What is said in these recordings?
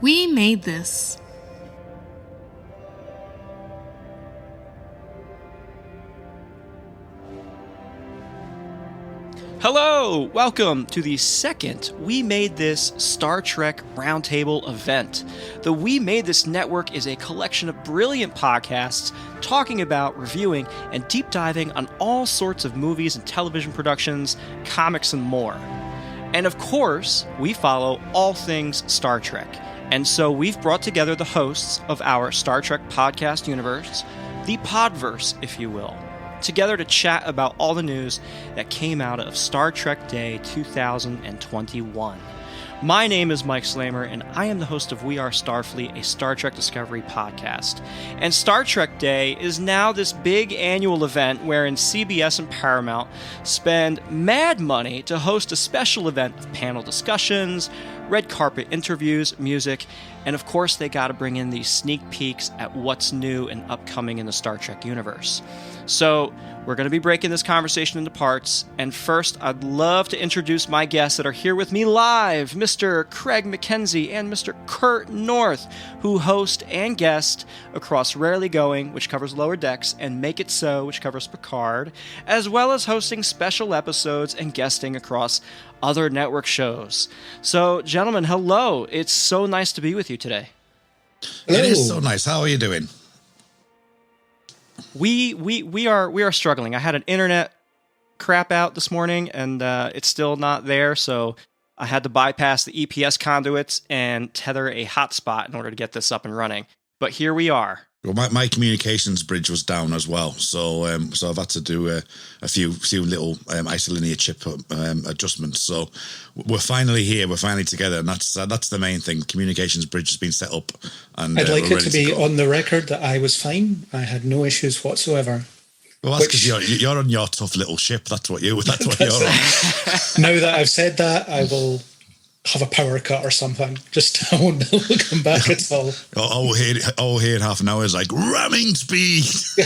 We made this. Hello! Welcome to the second We Made This Star Trek Roundtable event. The We Made This network is a collection of brilliant podcasts talking about, reviewing, and deep diving on all sorts of movies and television productions, comics, and more. And of course, we follow all things Star Trek. And so we've brought together the hosts of our Star Trek podcast universe, the Podverse, if you will, together to chat about all the news that came out of Star Trek Day 2021. My name is Mike Slamer, and I am the host of We Are Starfleet, a Star Trek Discovery podcast. And Star Trek Day is now this big annual event wherein CBS and Paramount spend mad money to host a special event of panel discussions, red carpet interviews, music, and of course they got to bring in these sneak peeks at what's new and upcoming in the Star Trek universe. So we're going to be breaking this conversation into parts, and first I'd love to introduce my guests that are here with me live, Mr. Craig McKenzie and Mr. Kurt North, who host and guest across Rarely Going, which covers Lower Decks, and Make It So, which covers Picard, as well as hosting special episodes and guesting across other network shows. So, gentlemen, hello. It's so nice to be with you today. Hello. It is so nice. How are you doing? We are struggling. I had an internet crap out this morning, and it's still not there, so I had to bypass the EPS conduits and tether a hotspot in order to get this up and running. But here we are. Well, my communications bridge was down as well, so I've had to do a few little isolinear chip adjustments. So we're finally here, we're finally together, and that's the main thing. Communications bridge has been set up, and I'd like it to be on the record that I was fine. I had no issues whatsoever. Well, that's because you're on your tough little ship. That's what you're on. Now that I've said that, I will have a power cut or something. Just I won't be able to come back at all. All here in half an hour is like ramming speed. Just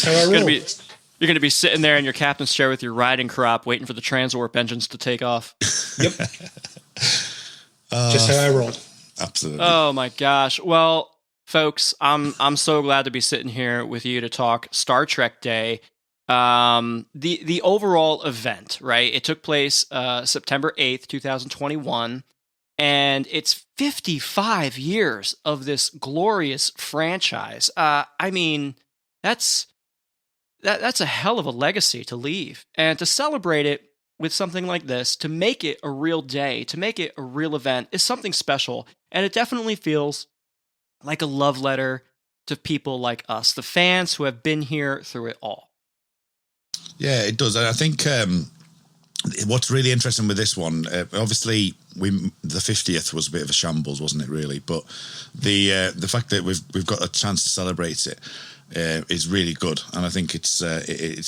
how I roll. You're going to be sitting there in your captain's chair with your riding crop, waiting for the transwarp engines to take off. Yep. Just how I roll. Absolutely. Oh my gosh. Well, folks, I'm so glad to be sitting here with you to talk Star Trek Day. The overall event, right? It took place September 8th, 2021, and it's 55 years of this glorious franchise. I mean, that's a hell of a legacy to leave, and to celebrate it with something like this, to make it a real day, to make it a real event, is something special, and it definitely feels like a love letter to people like us, the fans who have been here through it all. Yeah, it does. And I think what's really interesting with this one, obviously, the 50th was a bit of a shambles, wasn't it? Really, but the fact that we've got a chance to celebrate it is really good, and I think it's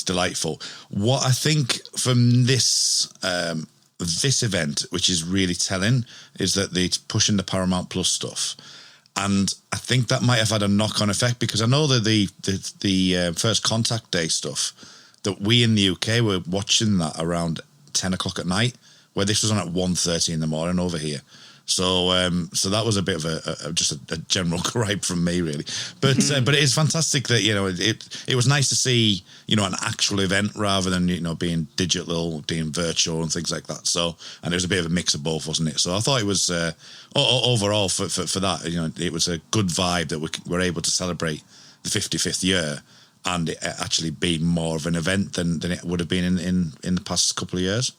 delightful. What I think from this event, which is really telling, is that they're pushing the Paramount Plus stuff. And I think that might have had a knock-on effect, because I know that the First Contact Day stuff, that we in the UK were watching that around 10 o'clock at night, where this was on at 1:30 in the morning over here. So that was a bit of just a general gripe from me, really. But it is fantastic that, it was nice to see, an actual event rather than, being digital, being virtual and things like that. So, and it was a bit of a mix of both, wasn't it? So I thought it was, overall for that, it was a good vibe that we were able to celebrate the 55th year and it actually be more of an event than it would have been in the past couple of years.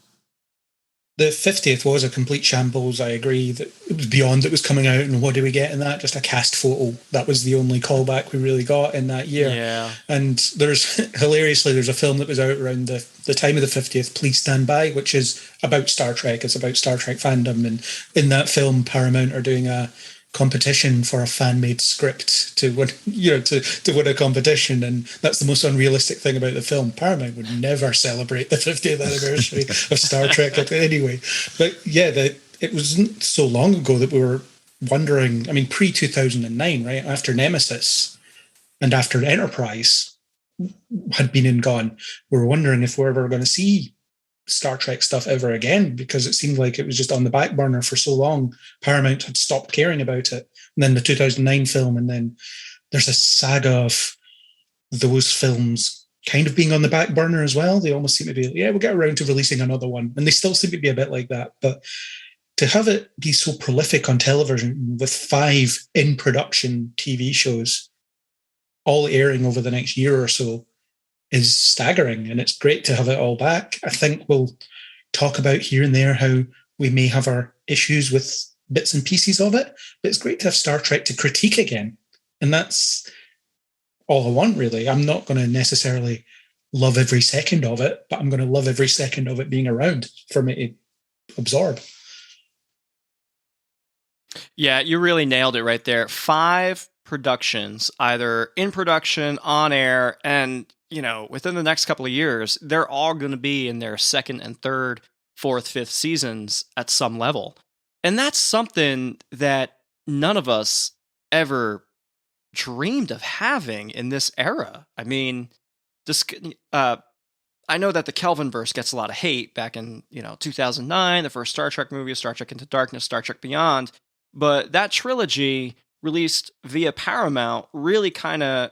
The 50th was a complete shambles. I agree that it was beyond it was coming out, and what do we get in that? Just a cast photo. That was the only callback we really got in that year. Yeah. And there's a film that was out around the time of the 50th, Please Stand By, which is about Star Trek. It's about Star Trek fandom. And in that film, Paramount are doing a competition for a fan-made script to win, to win a competition, and that's the most unrealistic thing about the film. Paramount would never celebrate the 50th anniversary of Star Trek anyway. But yeah, it wasn't so long ago that we were wondering. I mean, pre-2009, right after Nemesis and after Enterprise had been and gone, we were wondering if we're ever going to see Star Trek stuff ever again, because it seemed like it was just on the back burner for so long. Paramount had stopped caring about it. And then the 2009 film, and then there's a saga of those films kind of being on the back burner as well. They almost seem to be, we'll get around to releasing another one. And they still seem to be a bit like that. But to have it be so prolific on television with 5 in-production TV shows all airing over the next year or so is staggering. And it's great to have it all back. I think we'll talk about here and there how we may have our issues with bits and pieces of it, but it's great to have Star Trek to critique again. And that's all I want, really. I'm not going to necessarily love every second of it, but I'm going to love every second of it being around for me to absorb. Yeah, you really nailed it right there. 5 productions, either in production, on air, and, within the next couple of years, they're all going to be in their 2nd and 3rd, 4th, 5th seasons at some level. And that's something that none of us ever dreamed of having in this era. I mean, I know that the Kelvinverse gets a lot of hate back in, 2009, the first Star Trek movie, Star Trek Into Darkness, Star Trek Beyond. But that trilogy released via Paramount really kind of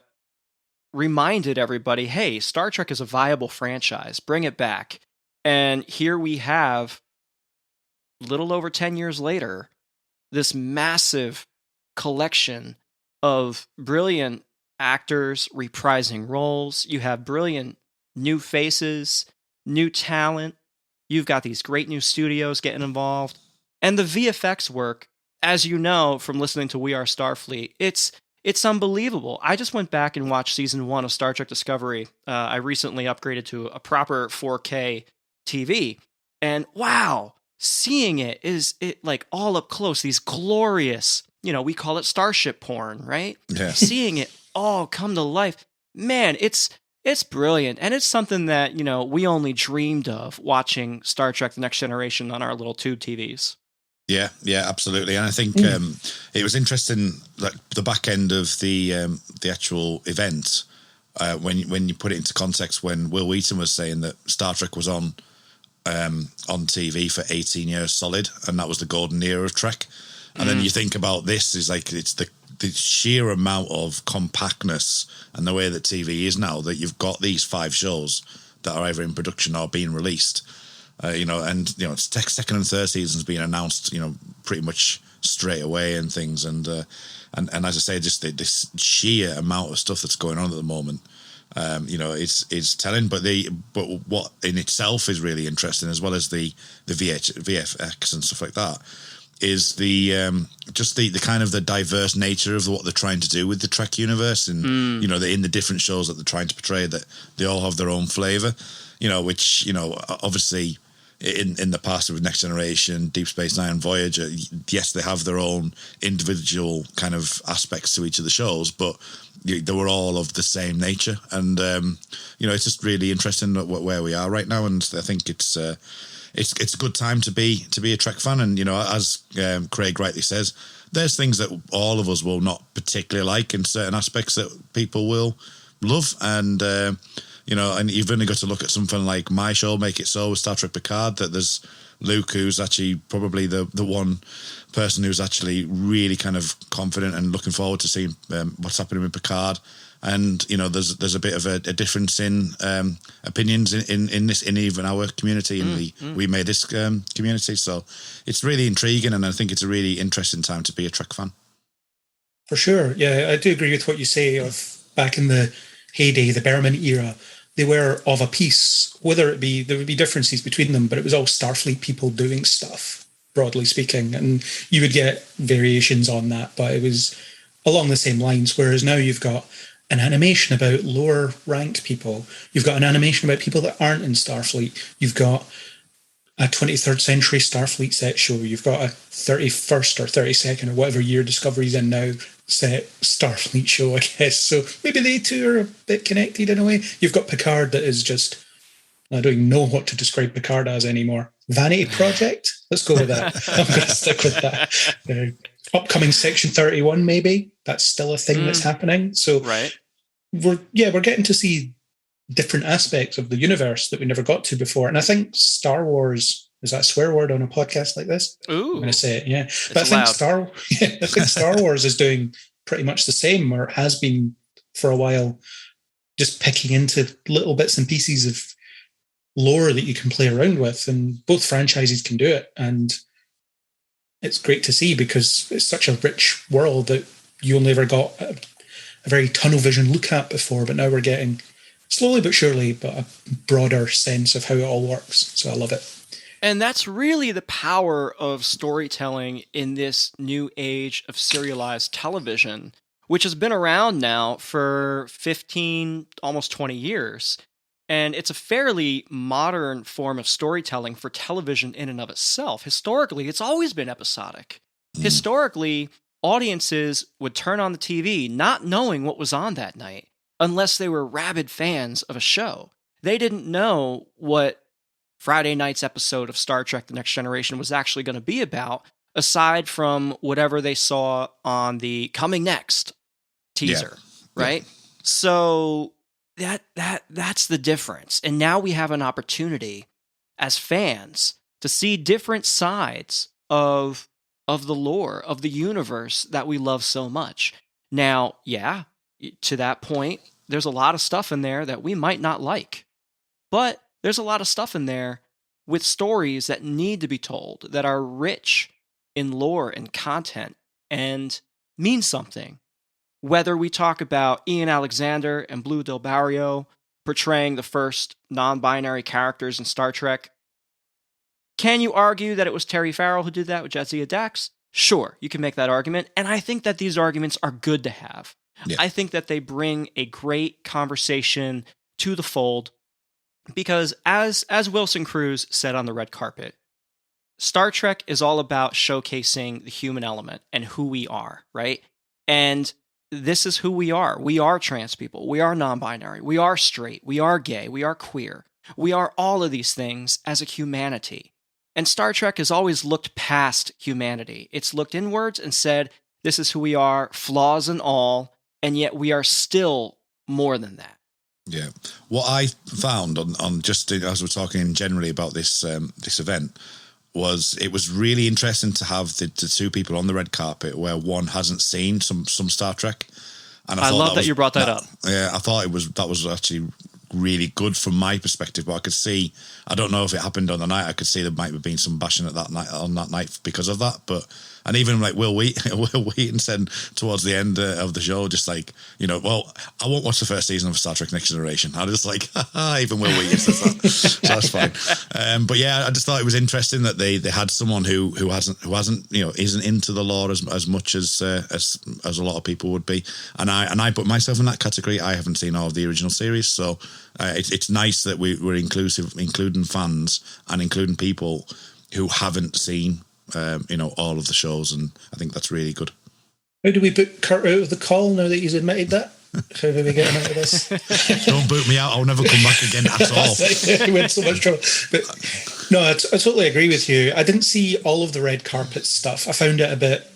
reminded everybody, hey, Star Trek is a viable franchise. Bring it back. And here we have, little over 10 years later, this massive collection of brilliant actors reprising roles. You have brilliant new faces, new talent. You've got these great new studios getting involved. And the VFX work, as you know from listening to We Are Starfleet, it's unbelievable. I just went back and watched season 1 of Star Trek Discovery. I recently upgraded to a proper 4K TV. And wow, seeing it like all up close, these glorious, we call it starship porn, right? Yeah. Seeing it all come to life. Man, it's brilliant. And it's something that, we only dreamed of watching Star Trek The Next Generation on our little tube TVs. Yeah, absolutely. And I think it was interesting, like the back end of the actual event, when you put it into context, when Will Wheaton was saying that Star Trek was on TV for 18 years solid, and that was the golden era of Trek. And then you think about this, is like it's the sheer amount of compactness and the way that TV is now, that you've got these 5 shows that are either in production or being released. Second and third seasons being announced, pretty much straight away and things, and as I say, just this sheer amount of stuff that's going on at the moment, it's telling. But what in itself is really interesting, as well as the VFX and stuff like that, is the kind of the diverse nature of what they're trying to do with the Trek universe, and in the different shows that they're trying to portray, that they all have their own flavor, which obviously in the past with Next Generation, Deep Space Nine, Voyager, yes, they have their own individual kind of aspects to each of the shows, but they were all of the same nature. And it's just really interesting where we are right now, and I think it's a good time to be a Trek fan. And as Craig rightly says, there's things that all of us will not particularly like, and certain aspects that people will love, and and you've only got to look at something like my show, Make It So, with Star Trek Picard, that there's Luke, who's actually probably the one person who's actually really kind of confident and looking forward to seeing what's happening with Picard. And there's a bit of a difference in opinions in even our community, in We Made This community. So it's really intriguing, and I think it's a really interesting time to be a Trek fan. For sure, yeah, I do agree with what you say. Of back in the heyday, the Berman era, they were of a piece. Whether it be, there would be differences between them, but it was all Starfleet people doing stuff, broadly speaking, and you would get variations on that, but it was along the same lines. Whereas now you've got an animation about lower ranked people, you've got an animation about people that aren't in Starfleet, you've got a 23rd century Starfleet set show, you've got a 31st or 32nd or whatever year Discovery's in now set Starfleet show, I guess. So maybe they two are a bit connected in a way. You've got Picard that is just, I don't even know what to describe Picard as anymore. Vanity project? Let's go with that. I'm going to stick with that. Upcoming Section 31, maybe. That's still a thing that's happening. So right. we're getting to see different aspects of the universe that we never got to before. And I think Star Wars, is that a swear word on a podcast like this? Ooh. I'm going to say it, yeah. It's But I allowed. think Star Wars is doing pretty much the same, or has been for a while, just picking into little bits and pieces of lore that you can play around with. And both franchises can do it. And it's great to see, because it's such a rich world that you only ever got a very tunnel vision look at before, but now we're getting, slowly but surely, but a broader sense of how it all works. So I love it. And that's really the power of storytelling in this new age of serialized television, which has been around now for 15, almost 20 years. And it's a fairly modern form of storytelling for television in and of itself. Historically, it's always been episodic. Historically, audiences would turn on the TV not knowing what was on that night, unless they were rabid fans of a show. They didn't know what Friday night's episode of Star Trek The Next Generation was actually going to be about, aside from whatever they saw on the Coming Next teaser, right? Yeah. So that's the difference. And now we have an opportunity as fans to see different sides of the lore, of the universe that we love so much. Now, yeah, to that point, there's a lot of stuff in there that we might not like, but there's a lot of stuff in there with stories that need to be told, that are rich in lore and content and mean something. Whether we talk about Ian Alexander and Blue Del Barrio portraying the first non-binary characters in Star Trek, can you argue that it was Terry Farrell who did that with Jadzia Dax? Sure, you can make that argument, and I think that these arguments are good to have. Yeah. I think that they bring a great conversation to the fold, because as Wilson Cruz said on the red carpet, Star Trek is all about showcasing the human element and who we are, right? And this is who we are. We are trans people. We are non-binary. We are straight. We are gay. We are queer. We are all of these things as a humanity. And Star Trek has always looked past humanity. It's looked inwards and said, this is who we are, flaws and all, and yet we are still more than that. Yeah. What I found on just as we're talking generally about this this event was it was really interesting to have the two people on the red carpet where one hasn't seen some Star Trek. And I love that you brought that up. Yeah, I thought that was actually really good from my perspective, but I could see, I don't know if it happened on the night, I could see there might have been some bashing at that night on that night because of that, but and even like Will Wheaton said towards the end of the show, just like, you know, well, I won't watch the first season of Star Trek Next Generation. I just like, even Will Wheaton says that, so that's fine. But yeah, I just thought it was interesting that they had someone who hasn't you know, isn't into the lore as much as a lot of people would be, and I put myself in that category. I haven't seen all of the original series, so it's nice that we're including fans and including people who haven't seen you know, all of the shows, and I think that's really good. How do we put Kurt out of the call now that he's admitted that? How do we get him out of this? Don't boot me out. I'll never come back again at all. We're in so much trouble. But no, I totally agree with you. I didn't see all of the red carpet stuff. I found it a bit,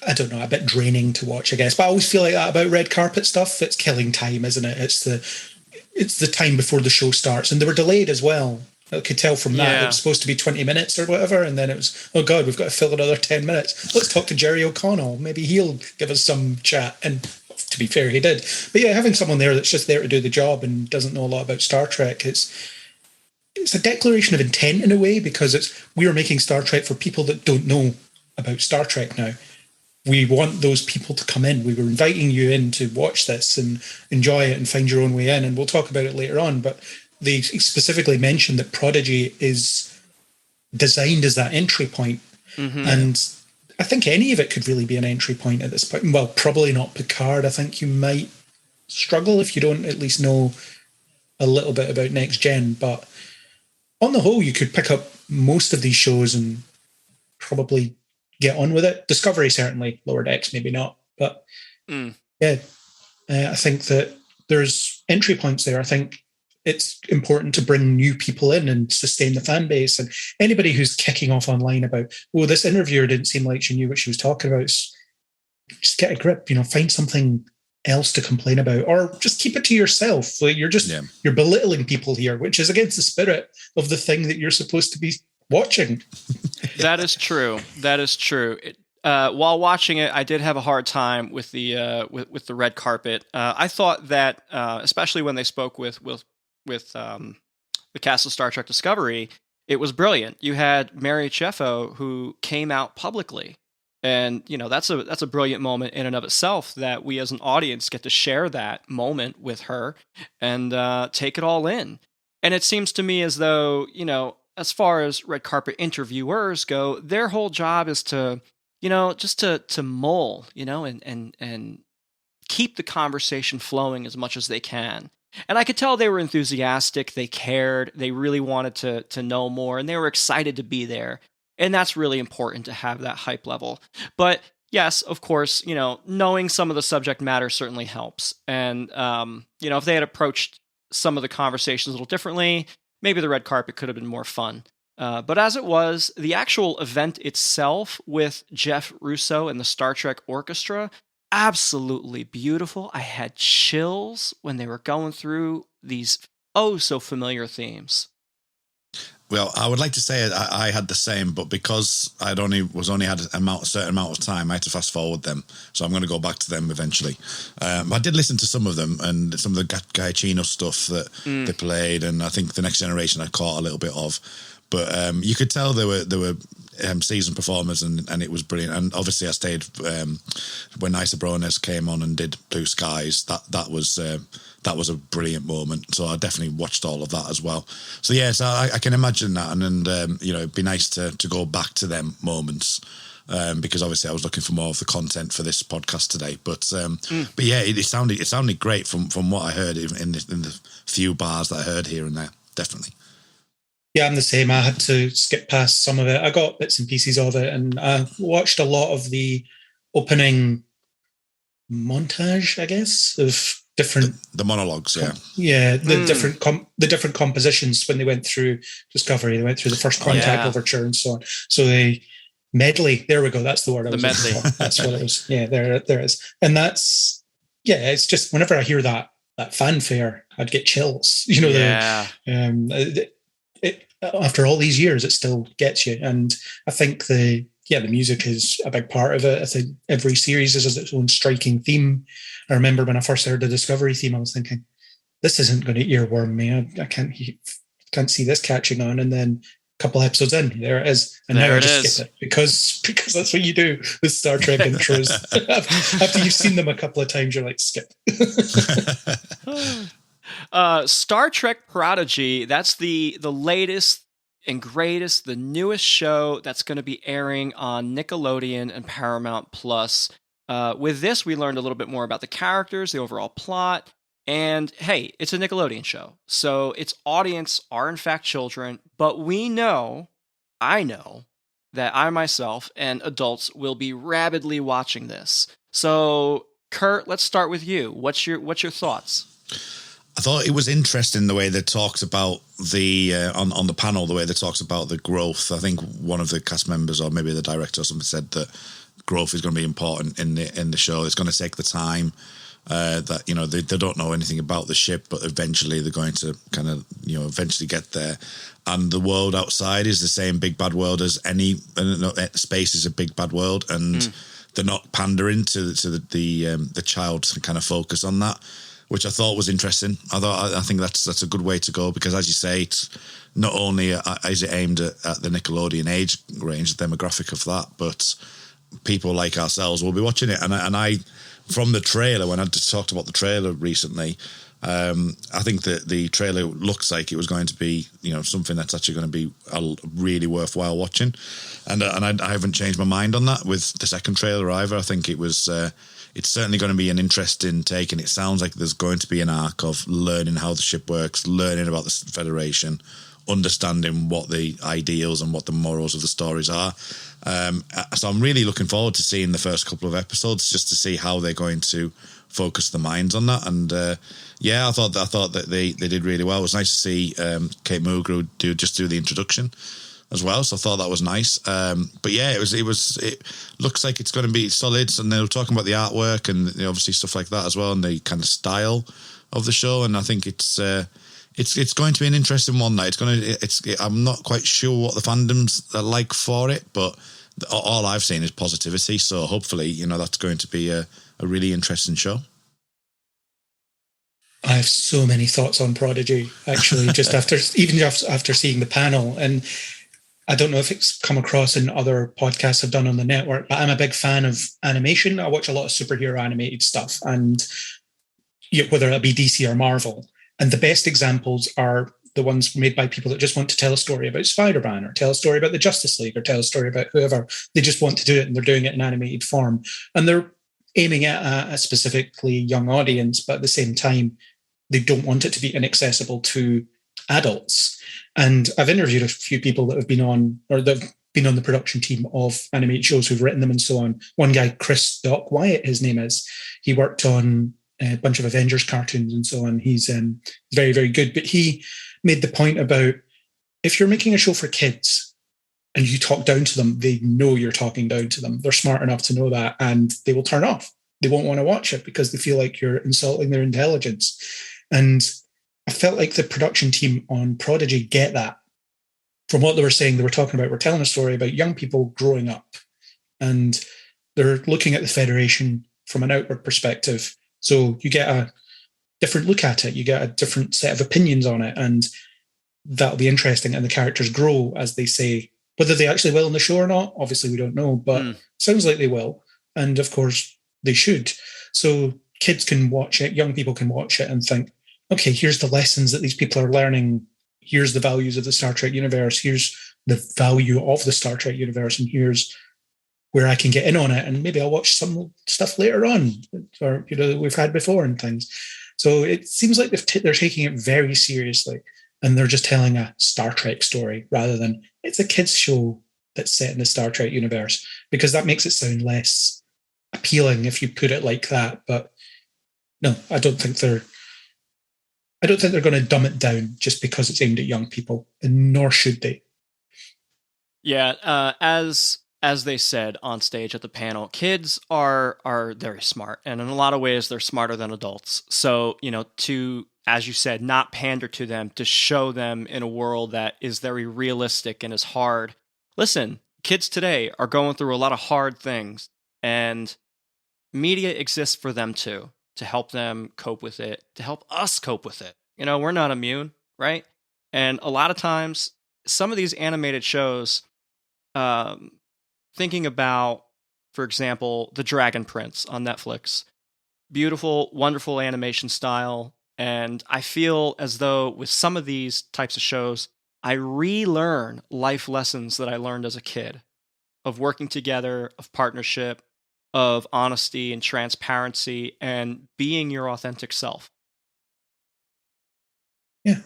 I don't know, a bit draining to watch, I guess. But I always feel like that about red carpet stuff. It's killing time, isn't it? It's the time before the show starts, and they were delayed as well. I could tell from that it was supposed to be 20 minutes or whatever, and then it was, oh God, we've got to fill another 10 minutes. Let's talk to Jerry O'Connell. Maybe he'll give us some chat. And to be fair, he did. But yeah, having someone there that's just there to do the job and doesn't know a lot about Star Trek, it's a declaration of intent in a way, because we are making Star Trek for people that don't know about Star Trek now. We want those people to come in. We were inviting you in to watch this and enjoy it and find your own way in. And we'll talk about it later on. But they specifically mentioned that Prodigy is designed as that entry point. Mm-hmm. And I think any of it could really be an entry point at this point. Well, probably not Picard. I think you might struggle if you don't at least know a little bit about Next Gen. But on the whole, you could pick up most of these shows and probably get on with it. Discovery, certainly. Lower Decks, maybe not. But yeah, I think that there's entry points there. I think it's important to bring new people in and sustain the fan base. And anybody who's kicking off online about, oh, this interviewer didn't seem like she knew what she was talking about, just get a grip, you know, find something else to complain about, or just keep it to yourself. Like you're belittling people here, which is against the spirit of the thing that you're supposed to be watching. That is true. While watching it, I did have a hard time with the with the red carpet. I thought that, especially when they spoke with the cast of Star Trek Discovery, it was brilliant. You had Mary Cheffo, who came out publicly, and that's a brilliant moment in and of itself, that we as an audience get to share that moment with her and take it all in. And it seems to me as though, as far as red carpet interviewers go, their whole job is to, just to mull, and keep the conversation flowing as much as they can. And I could tell they were enthusiastic, they cared, they really wanted to know more, and they were excited to be there. And that's really important, to have that hype level. But yes, of course, knowing some of the subject matter certainly helps. And, if they had approached some of the conversations a little differently, maybe the red carpet could have been more fun. But as it was, the actual event itself with Jeff Russo and the Star Trek Orchestra, absolutely beautiful. I had chills when they were going through these so familiar themes. Well, I would like to say I had the same, but because I'd only had a certain amount of time, I had to fast forward them. So I'm going to go back to them eventually. I did listen to some of them, and some of the Giacchino stuff that they played, and I think The Next Generation I caught a little bit of. But you could tell there were seasoned performers, and it was brilliant. And obviously, I stayed when Isa Brones came on and did Blue Skies. That was a brilliant moment. So I definitely watched all of that as well. So yes, I can imagine that, and it'd be nice to go back to them moments. Because obviously I was looking for more of the content for this podcast today, but yeah, it sounded great from what I heard in the few bars that I heard here and there. Definitely. Yeah, I'm the same. I had to skip past some of it. I got bits and pieces of it, and I watched a lot of the opening montage, I guess, of different the monologues. The different compositions when they went through Discovery. They went through the First Contact overture and so on. So they medley. There we go. That's the word. The medley. That's what it was. Yeah, there it is. And that's it's just whenever I hear that fanfare, I'd get chills. After all these years, it still gets you. And I think the music is a big part of it. I think every series has its own striking theme. I remember when I first heard the Discovery theme, I was thinking, this isn't going to earworm me. I can't see this catching on. And then a couple episodes in, there it is. And now I just skip it because that's what you do with Star Trek intros. After you've seen them a couple of times, you're like, skip. Star Trek Prodigy, that's the latest and greatest, the newest show that's going to be airing on Nickelodeon and Paramount Plus. With this, we learned a little bit more about the characters, the overall plot, and hey, it's a Nickelodeon show, so its audience are in fact children, but I know that I myself and adults will be rabidly watching this. So, Kurt, let's start with you. What's your thoughts? I thought it was interesting the way they talked about the on the panel, the way they talked about the growth. I think one of the cast members, or maybe the director or something, said that growth is going to be important in the show. It's going to take the time. That they don't know anything about the ship, but eventually they're going to kind of eventually get there. And the world outside is the same big bad world as any. Space is a big bad world, and they're not pandering to the child to kind of focus on that, which I thought was interesting. I think that's a good way to go, because as you say, it's not only is it aimed at the Nickelodeon age range, the demographic of that, but people like ourselves will be watching it. And I from the trailer, when I talked about the trailer recently, I think that the trailer looks like it was going to be, something that's actually going to be really worthwhile watching. And I haven't changed my mind on that with the second trailer either. I think it was... it's certainly going to be an interesting take, and it sounds like there's going to be an arc of learning how the ship works, learning about the Federation, understanding what the ideals and what the morals of the stories are. So I'm really looking forward to seeing the first couple of episodes, just to see how they're going to focus the minds on that. And I thought that they did really well. It was nice to see Kate Mulgrew do the introduction. as well. So I thought that was nice. But yeah, it looks like it's going to be solid. And they were talking about the artwork and obviously stuff like that as well, and the kind of style of the show. And I think it's going to be an interesting one. I'm not quite sure what the fandoms are like for it, but all I've seen is positivity. So hopefully, that's going to be a really interesting show. I have so many thoughts on Prodigy, actually, just after seeing the panel. And I don't know if it's come across in other podcasts I've done on the network, but I'm a big fan of animation. I watch a lot of superhero animated stuff, and whether it be DC or Marvel. And the best examples are the ones made by people that just want to tell a story about Spider-Man, or tell a story about the Justice League, or tell a story about whoever. They just want to do it, and they're doing it in animated form. And they're aiming at a specifically young audience, but at the same time, they don't want it to be inaccessible to adults. And I've interviewed a few people that have been on, or that have been on the production team of animated shows who've written them and so on. One guy, Chris Doc Wyatt, his name is, he worked on a bunch of Avengers cartoons and so on. He's very, very good. But he made the point about, if you're making a show for kids and you talk down to them, they know you're talking down to them. They're smart enough to know that, and they will turn off. They won't want to watch it because they feel like you're insulting their intelligence. And I felt like the production team on Prodigy get that. From what they were saying, they were talking about, we're telling a story about young people growing up, and they're looking at the Federation from an outward perspective. So you get a different look at it. You get a different set of opinions on it, and that'll be interesting. And the characters grow as they say. Whether they actually will in the show or not, obviously we don't know, but sounds like they will. And of course they should. So kids can watch it, young people can watch it and think, okay, here's the lessons that these people are learning. Here's the values of the Star Trek universe. Here's the value of the Star Trek universe. And here's where I can get in on it. And maybe I'll watch some stuff later on, or, we've had before and things. So it seems like they're taking it very seriously, and they're just telling a Star Trek story rather than it's a kids show that's set in the Star Trek universe, because that makes it sound less appealing if you put it like that. But no, I don't think they're going to dumb it down just because it's aimed at young people, and nor should they. Yeah, as they said on stage at the panel, kids are very smart, and in a lot of ways they're smarter than adults. So, to, as you said, not pander to them, to show them in a world that is very realistic and is hard. Listen, kids today are going through a lot of hard things, and media exists for them too, to help them cope with it, to help us cope with it. We're not immune, right? And a lot of times, some of these animated shows, thinking about, for example, The Dragon Prince on Netflix, beautiful, wonderful animation style. And I feel as though with some of these types of shows, I relearn life lessons that I learned as a kid, of working together, of partnership, of honesty and transparency, and being your authentic self. Yeah,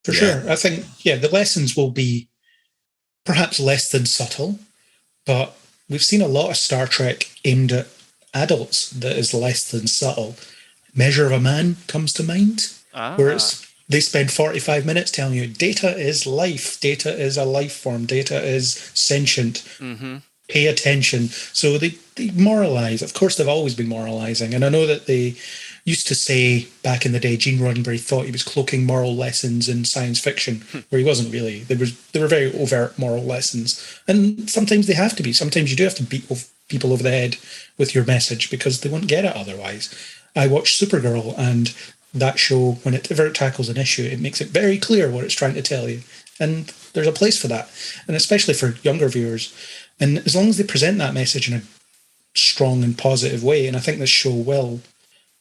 for sure. I think, the lessons will be perhaps less than subtle, but we've seen a lot of Star Trek aimed at adults that is less than subtle. Measure of a Man comes to mind, where they spend 45 minutes telling you data is life, data is a life form, data is sentient. Mm-hmm. Pay attention. So they moralize. Of course, they've always been moralizing. And I know that they used to say back in the day, Gene Roddenberry thought he was cloaking moral lessons in science fiction, where he wasn't really. They were very overt moral lessons. And sometimes they have to be. Sometimes you do have to beat people over the head with your message because they won't get it otherwise. I watched Supergirl, and that show, whenever it tackles an issue, it makes it very clear what it's trying to tell you. And there's a place for that, and especially for younger viewers. And as long as they present that message in a strong and positive way, and I think this show will.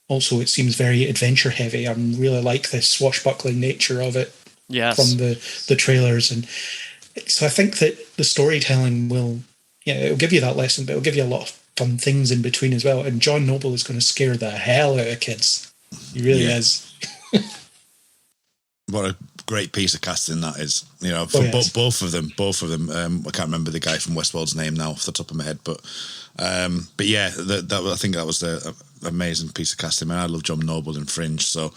Also, it seems very adventure heavy. I really like the swashbuckling nature of it from the trailers. And so I think that the storytelling it'll give you that lesson, but it'll give you a lot of fun things in between as well. And John Noble is going to scare the hell out of kids. He really is. what a great piece of casting that is. You know, for both of them. I can't remember the guy from Westworld's name now off the top of my head, but yeah, I think that was an amazing piece of casting. I love John Noble in Fringe, so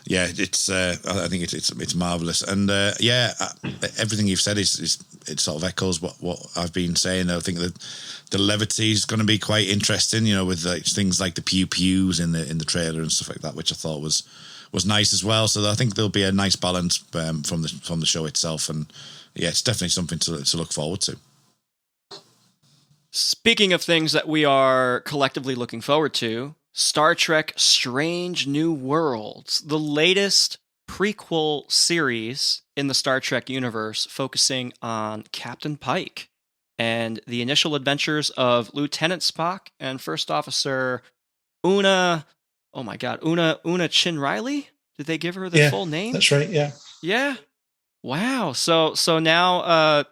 yeah, it's I think it's marvelous. And everything you've said is it sort of echoes what I've been saying. I think that the levity is going to be quite interesting, you know, with things like the pews in the trailer and stuff like that, which I thought was nice as well. So I think there'll be a nice balance from the show itself, and yeah, it's definitely something to look forward to. Speaking of things that we are collectively looking forward to, Star Trek Strange New Worlds, the latest prequel series in the Star Trek universe, focusing on Captain Pike and the initial adventures of Lieutenant Spock and First Officer Una. Oh my God, Una Chin Riley? Did they give her the full name? That's right, yeah. Yeah. Wow. So now,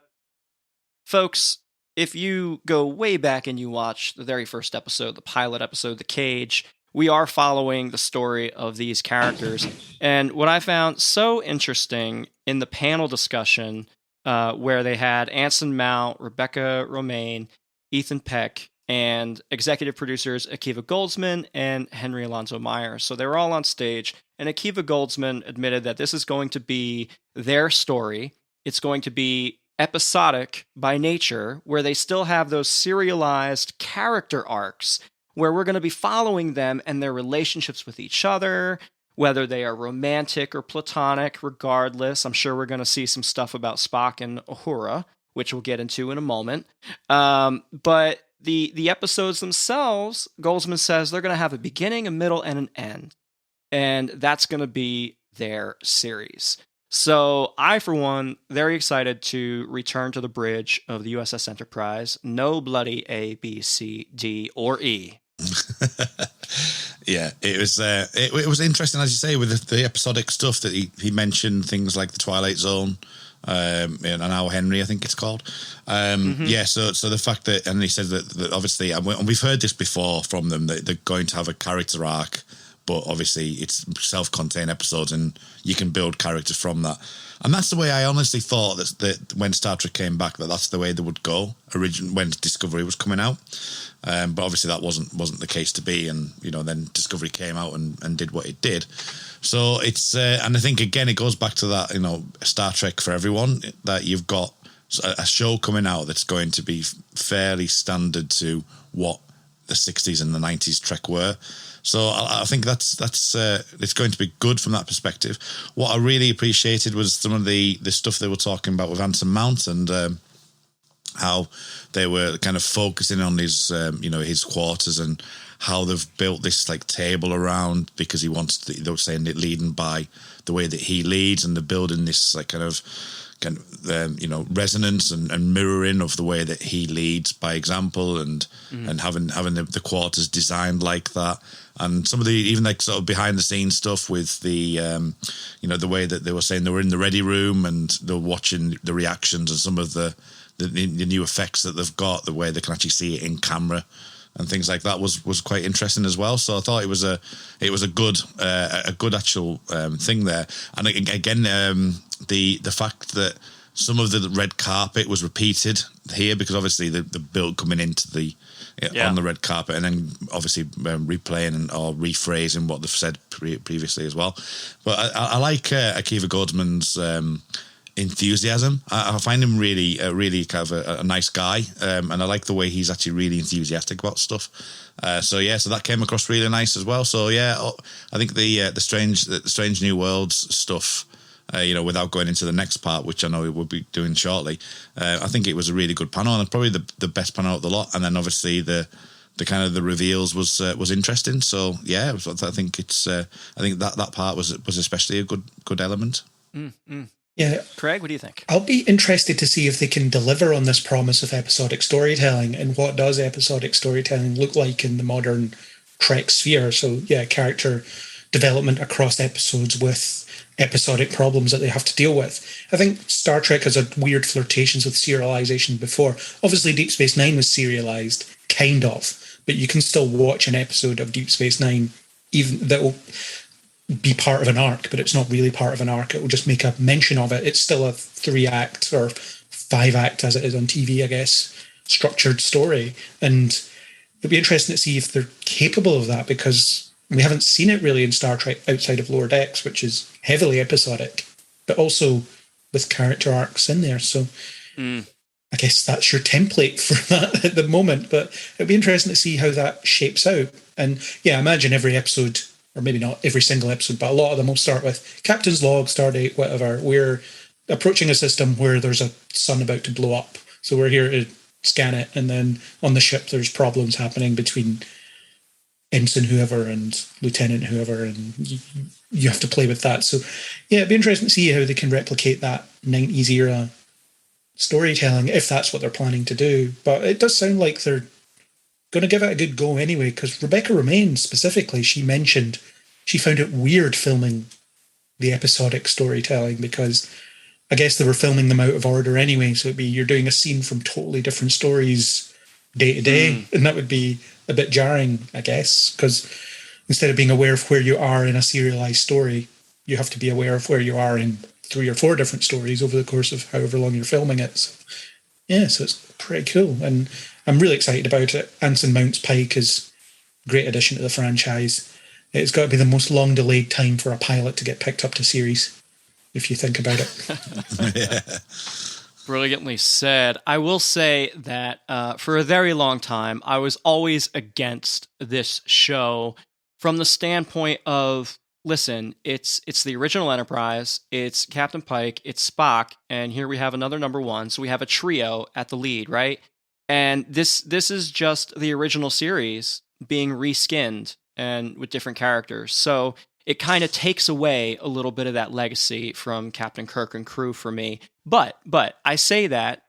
folks, if you go way back and you watch the very first episode, the pilot episode, The Cage, we are following the story of these characters. And what I found so interesting in the panel discussion, where they had Anson Mount, Rebecca Romaine, Ethan Peck, and executive producers Akiva Goldsman and Henry Alonso Myers. So they were all on stage, and Akiva Goldsman admitted that this is going to be their story. It's going to be episodic by nature, where they still have those serialized character arcs, where we're going to be following them and their relationships with each other, whether they are romantic or platonic, regardless. I'm sure we're going to see some stuff about Spock and Uhura, which we'll get into in a moment. But the episodes themselves, Goldsman says they're going to have a beginning, a middle, and an end. And that's going to be their series. So I, for one, very excited to return to the bridge of the USS Enterprise. No bloody A, B, C, D, or E. Yeah, it was interesting, as you say, with the episodic stuff that he mentioned, things like the Twilight Zone, and Our Henry, I think it's called. Yeah, so the fact that, and he said that obviously, and we've heard this before from them, that they're going to have a character arc, but obviously it's self-contained episodes and you can build characters from that. And that's the way I honestly thought that when Star Trek came back, that's the way they would go when Discovery was coming out. But obviously that wasn't the case to be, and then Discovery came out and did what it did. So it's and I think again it goes back to that Star Trek for everyone, that you've got a show coming out that's going to be fairly standard to what the 60s and the 90s Trek were. So I think that's it's going to be good from that perspective. What I really appreciated was some of the stuff they were talking about with Anson Mount and how they were kind of focusing on his his quarters and how they've built this like table around, because he wants they were saying it leading by the way that he leads, and they're building this like kind of resonance and mirroring of the way that he leads by example, and having the quarters designed like that. And some of the even like sort of behind the scenes stuff with the the way that they were saying they were in the ready room and they're watching the reactions and some of the new effects that they've got, the way they can actually see it in camera and things like that was quite interesting as well. So I thought it was a good actual thing there. And again, the fact that some of the red carpet was repeated here, because obviously the build coming into on the red carpet, and then obviously replaying or rephrasing what they've said previously as well. But I like Akiva Goldsman's enthusiasm. I find him really kind of a nice guy, and I like the way he's actually really enthusiastic about stuff. So that came across really nice as well. So I think the strange new worlds stuff, without going into the next part, which I know we will be doing shortly, I think it was a really good panel, and probably the best panel of the lot. And then obviously the kind of the reveals was interesting. So I think that part was especially a good element. Mm-hmm. Yeah. Craig, what do you think? I'll be interested to see if they can deliver on this promise of episodic storytelling, and what does episodic storytelling look like in the modern Trek sphere. So character development across episodes with episodic problems that they have to deal with. I think Star Trek has had weird flirtations with serialization before. Obviously Deep Space Nine was serialized, kind of, but you can still watch an episode of Deep Space Nine even be part of an arc, but it's not really part of an arc. It will just make a mention of it. It's still a 3-act or 5-act, as it is on TV, I guess, structured story. And it'd be interesting to see if they're capable of that, because we haven't seen it really in Star Trek outside of Lower Decks, which is heavily episodic, but also with character arcs in there. So I guess that's your template for that at the moment, but it'd be interesting to see how that shapes out. And yeah, I imagine every episode, or maybe not every single episode, but a lot of them will start with Captain's log, stardate, whatever. We're approaching a system where there's a sun about to blow up. So we're here to scan it. And then on the ship, there's problems happening between ensign whoever and lieutenant whoever, and you have to play with that. So yeah, it'd be interesting to see how they can replicate that 90s era storytelling, if that's what they're planning to do. But it does sound like they're going to give it a good go anyway, because Rebecca Romaine specifically, she mentioned she found it weird filming the episodic storytelling, because I guess they were filming them out of order anyway. So it'd be, you're doing a scene from totally different stories day to day, and that would be a bit jarring, I guess, because instead of being aware of where you are in a serialized story, you have to be aware of where you are in 3 or 4 different stories over the course of however long you're filming it. So, yeah, so it's pretty cool, and I'm really excited about it. Anson Mount's Pike is a great addition to the franchise. It's got to be the most long delayed time for a pilot to get picked up to series, if you think about it. Yeah. Brilliantly said. I will say that for a very long time, I was always against this show from the standpoint of, listen, it's the original Enterprise, it's Captain Pike, it's Spock, and here we have another number 1, so we have a trio at the lead, right? And this is just the original series being reskinned and with different characters. So it kind of takes away a little bit of that legacy from Captain Kirk and crew for me. But I say that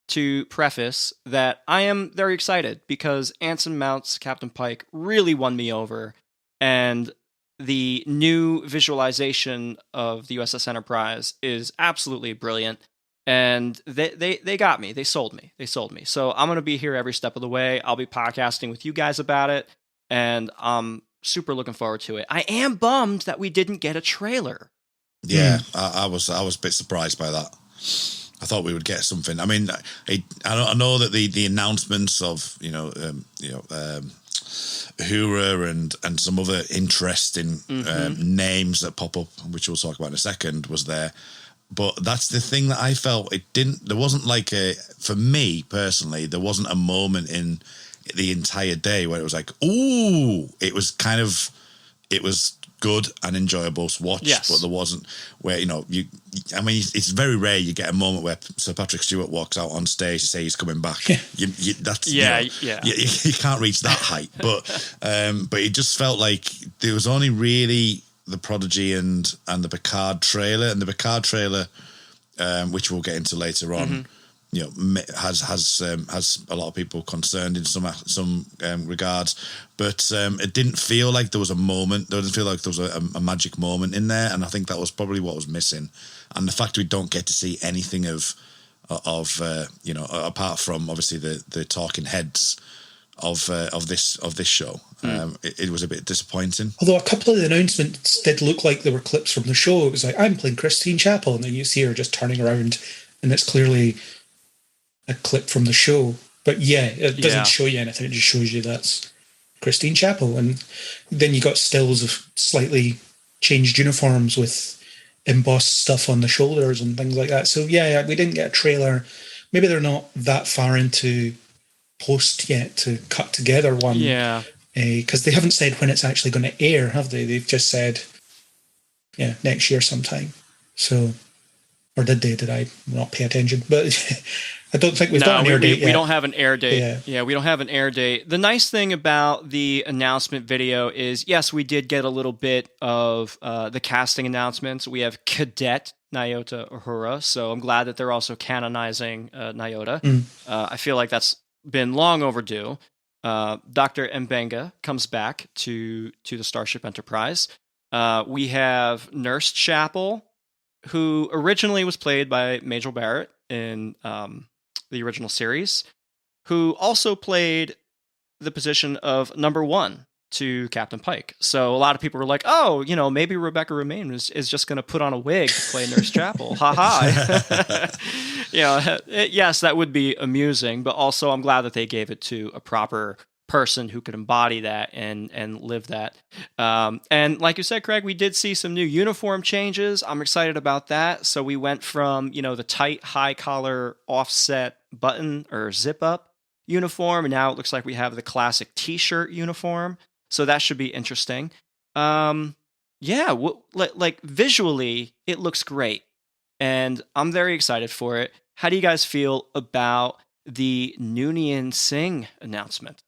to preface that I am very excited, because Anson Mount's Captain Pike really won me over, and the new visualization of the USS Enterprise is absolutely brilliant, and they got me. They sold me. So I'm going to be here every step of the way. I'll be podcasting with you guys about it, and I'm super looking forward to it. I am bummed that we didn't get a trailer. Yeah, I was a bit surprised by that. I thought we would get something. I mean, I know that the announcements of Uhura and some other interesting names that pop up, which we'll talk about in a second, was there. But that's the thing that I felt there wasn't like for me personally, there wasn't a moment in the entire day where it was like, ooh, it was good and enjoyable to watch, yes. But there wasn't where, it's very rare you get a moment where Sir Patrick Stewart walks out on stage to say he's coming back. You can't reach that height. But it just felt like there was only really the Prodigy and the Picard trailer, and the Picard trailer, which we'll get into later on, has a lot of people concerned in some regards, but it didn't feel like there was a moment. There didn't feel like there was a magic moment in there, and I think that was probably what was missing. And the fact we don't get to see anything of apart from obviously the talking heads of this show, it was a bit disappointing. Although a couple of the announcements did look like they were clips from the show. It was like, I'm playing Christine Chapel, and then you see her just turning around, and it's clearly a clip from the show. But yeah, it doesn't show you anything. It just shows you that's Christine Chapel. And then you got stills of slightly changed uniforms with embossed stuff on the shoulders and things like that. So yeah, we didn't get a trailer. Maybe they're not that far into post yet to cut together one. Yeah. Because they haven't said when it's actually going to air, have they? They've just said, next year sometime. So, or did they? Did I not pay attention? But I don't think we've got an air date yet. We don't have an air date. Yeah, we don't have an air date. The nice thing about the announcement video is, yes, we did get a little bit of the casting announcements. We have Cadet Nyota Uhura, so I'm glad that they're also canonizing Nyota. I feel like that's been long overdue. Dr. Mbenga comes back to the Starship Enterprise. We have Nurse Chapel, who originally was played by Majel Barrett in the original series, who also played the position of number 1 to Captain Pike. So a lot of people were like, oh, you know, maybe Rebecca Romaine is just going to put on a wig to play Nurse Chapel. Ha ha. You know, yes, that would be amusing, but also I'm glad that they gave it to a proper person who could embody that and live that. And like you said, Craig, we did see some new uniform changes. I'm excited about that. So we went from, you know, the tight high collar offset button or zip up uniform, and now it looks like we have the classic t-shirt uniform. So that should be interesting. Yeah, like visually, it looks great. And I'm very excited for it. How do you guys feel about the Noonien Singh announcement?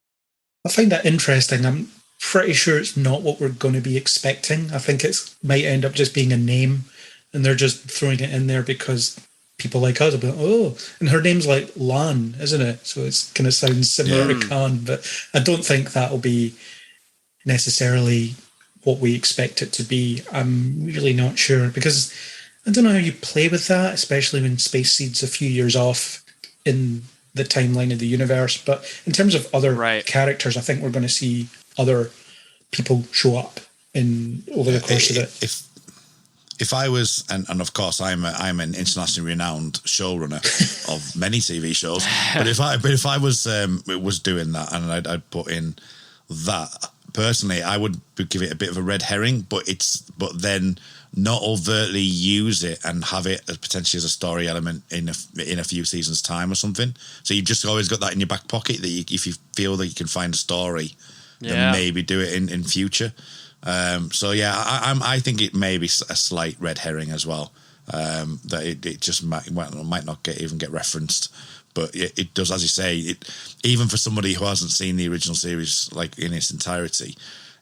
I find that interesting. I'm pretty sure it's not what we're going to be expecting. I think it might end up just being a name, and they're just throwing it in there because people like us will be like, oh, and her name's like Lan, isn't it? So it's kind of sounds similar to Khan, but I don't think that'll be necessarily what we expect it to be. I'm really not sure, because I don't know how you play with that, especially when Space Seed's a few years off in the timeline of the universe. But in terms of other characters, I think we're going to see other people show up over the course of it. If I was, and of course I'm an internationally renowned showrunner of many TV shows, but if I was doing that and I'd put in that, personally, I would give it a bit of a red herring, but then not overtly use it and have it as potentially as a story element in a few seasons' time or something. So you've just always got that in your back pocket that if you feel that you can find a story, then maybe do it in future. So yeah, I think it may be a slight red herring as well. That it just might not even get referenced. But it does, as you say, even for somebody who hasn't seen the original series like in its entirety,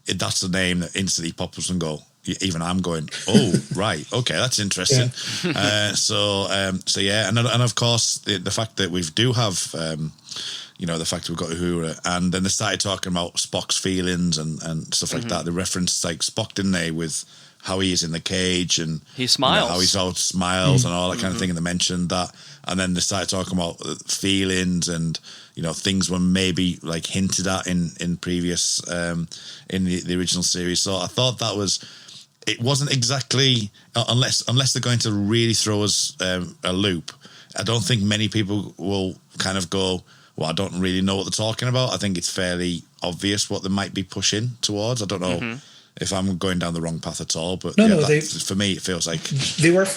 that's the name that instantly pops up and go. Even I'm going, oh right, okay, that's interesting. Yeah. So yeah, and of course the fact that we do have, the fact that we've got Uhura, and then they started talking about Spock's feelings and stuff like that. They referenced like Spock, didn't they, with how he is in the cage and he smiles, how he's all smiles and all that kind of thing. And they mentioned that, and then they started talking about feelings and things were maybe like hinted at in previous in the original series. So I thought it wasn't exactly, unless they're going to really throw us a loop. I don't think many people will kind of go, well, I don't really know what they're talking about. I think it's fairly obvious what they might be pushing towards. I don't know if I'm going down the wrong path at all, but for me, it feels like they were.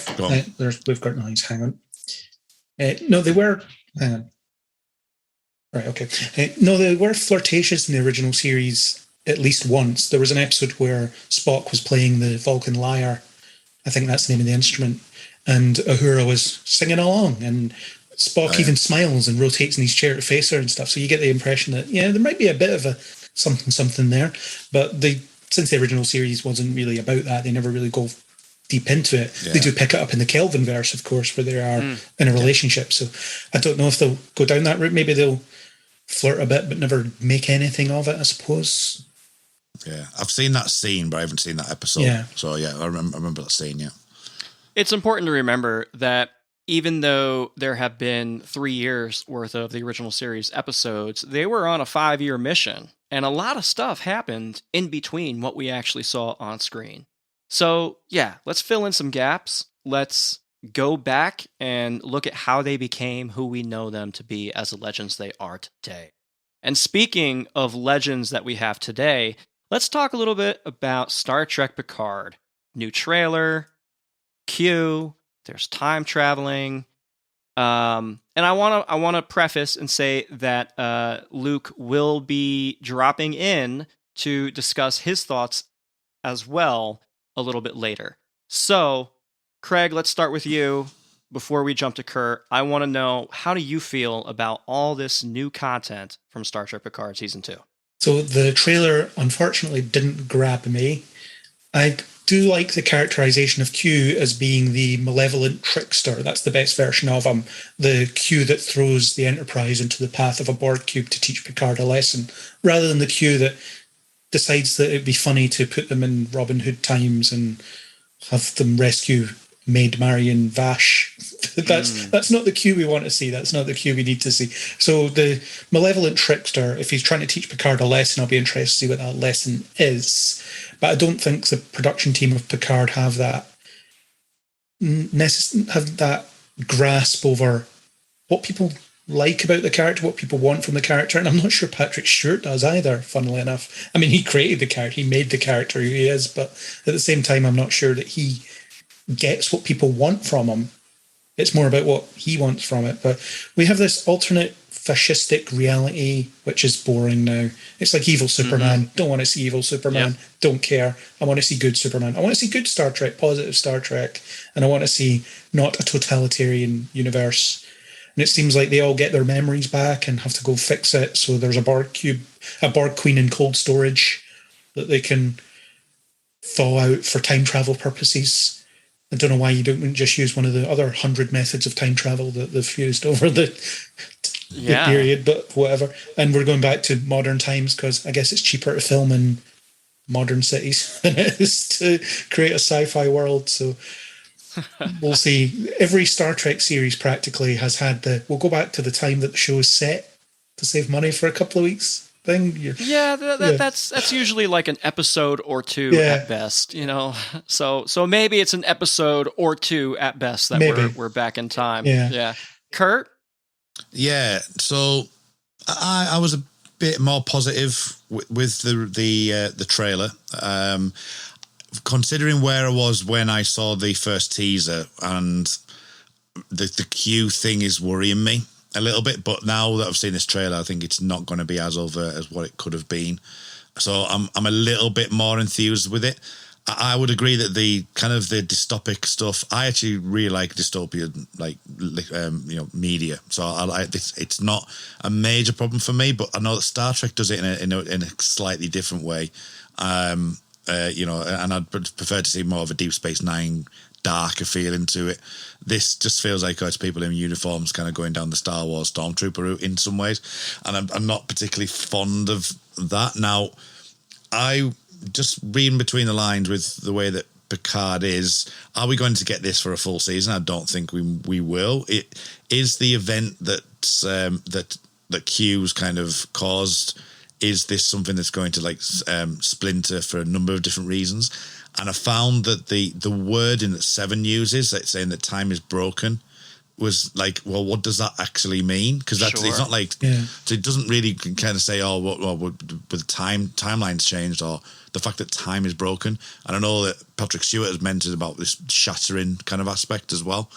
We've got noise. Hang on. No, they were. Hang on. Right. Okay. No, they were flirtatious in the original series. At least once, there was an episode where Spock was playing the Vulcan lyre. I think that's the name of the instrument, and Uhura was singing along, and Spock even smiles and rotates in his chair to face her and stuff. So you get the impression that there might be a bit of a something there, but since the original series wasn't really about that, they never really go deep into it. Yeah. They do pick it up in the Kelvin verse, of course, where they are in a relationship. So I don't know if they'll go down that route. Maybe they'll flirt a bit, but never make anything of it, I suppose. Yeah, I've seen that scene, but I haven't seen that episode. Yeah. So yeah, I remember that scene. Yeah, it's important to remember that even though there have been 3 years worth of the original series episodes, they were on a 5-year mission, and a lot of stuff happened in between what we actually saw on screen. So yeah, let's fill in some gaps. Let's go back and look at how they became who we know them to be as the legends they are today. And speaking of legends that we have today, let's talk a little bit about Star Trek Picard. New trailer, Q, there's time traveling. And I want to preface and say that Luke will be dropping in to discuss his thoughts as well a little bit later. So, Craig, let's start with you. Before we jump to Kurt, I want to know, how do you feel about all this new content from Star Trek Picard Season 2? So the trailer, unfortunately, didn't grab me. I do like the characterization of Q as being the malevolent trickster. That's the best version of him. The Q that throws the Enterprise into the path of a Borg cube to teach Picard a lesson, rather than the Q that decides that it'd be funny to put them in Robin Hood times and have them rescue Maid Marian Vash. That's not the cue we want to see. That's not the cue we need to see. So the malevolent trickster, if he's trying to teach Picard a lesson, I'll be interested to see what that lesson is. But I don't think the production team of Picard have that grasp over what people like about the character, what people want from the character. And I'm not sure Patrick Stewart does either, funnily enough. I mean, he created the character, he made the character who he is, but at the same time, I'm not sure that he gets what people want from him. It's more about what he wants from it. But we have this alternate fascistic reality, which is boring now. It's like evil Superman. Don't want to see evil Superman. Yep. Don't care. I want to see good Superman. I want to see good Star Trek, positive Star Trek. And I want to see not a totalitarian universe. And it seems like they all get their memories back and have to go fix it. So there's a Borg queen in cold storage that they can thaw out for time travel purposes. I don't know why you don't just use one of the other 100 methods of time travel that they've used over the period, but whatever. And we're going back to modern times because I guess it's cheaper to film in modern cities than it is to create a sci-fi world. So we'll see. Every Star Trek series practically has had we'll go back to the time that the show is set to save money for a couple of weeks. That's usually like an episode or two at best, you know. So maybe it's an episode or two at best that we're back in time. Yeah. Kurt? Yeah. So I was a bit more positive with the trailer. Considering where I was when I saw the first teaser, and the Q thing is worrying me a little bit, but now that I've seen this trailer, I think it's not going to be as over as what it could have been. So I'm a little bit more enthused with it. I would agree that the kind of the dystopic stuff, I actually really like dystopian media. So I like this. It's not a major problem for me, but I know that Star Trek does it in a slightly different way. And I'd prefer to see more of a Deep Space Nine darker feeling to it. This just feels like it's people in uniforms kind of going down the Star Wars Stormtrooper route in some ways, and I'm not particularly fond of that. Now, I just reading between the lines with the way that Picard is, are we going to get this for a full season? I don't think we will. It is the event that Q's kind of caused. Is this something that's going to splinter for a number of different reasons? And I found that the wording that Seven uses, like saying that time is broken, was like, well, what does that actually mean? Because it's not like, so it doesn't really kind of say, with timelines changed, or the fact that time is broken. And I know that Patrick Stewart has mentioned about this shattering kind of aspect as well.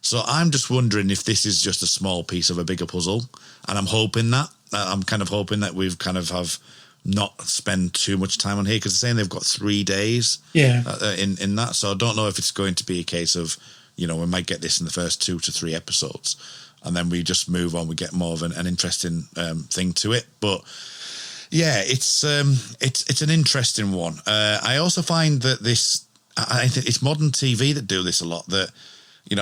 So I'm just wondering if this is just a small piece of a bigger puzzle. And I'm hoping that. I'm kind of hoping that we've kind of have not spend too much time on here, because they're saying they've got 3 days in that. So I don't know if it's going to be a case of, we might get this in the first 2 to 3 episodes and then we just move on. We get more of an interesting thing to it. But yeah, it's an interesting one. I also find that I think it's modern TV that do this a lot, that,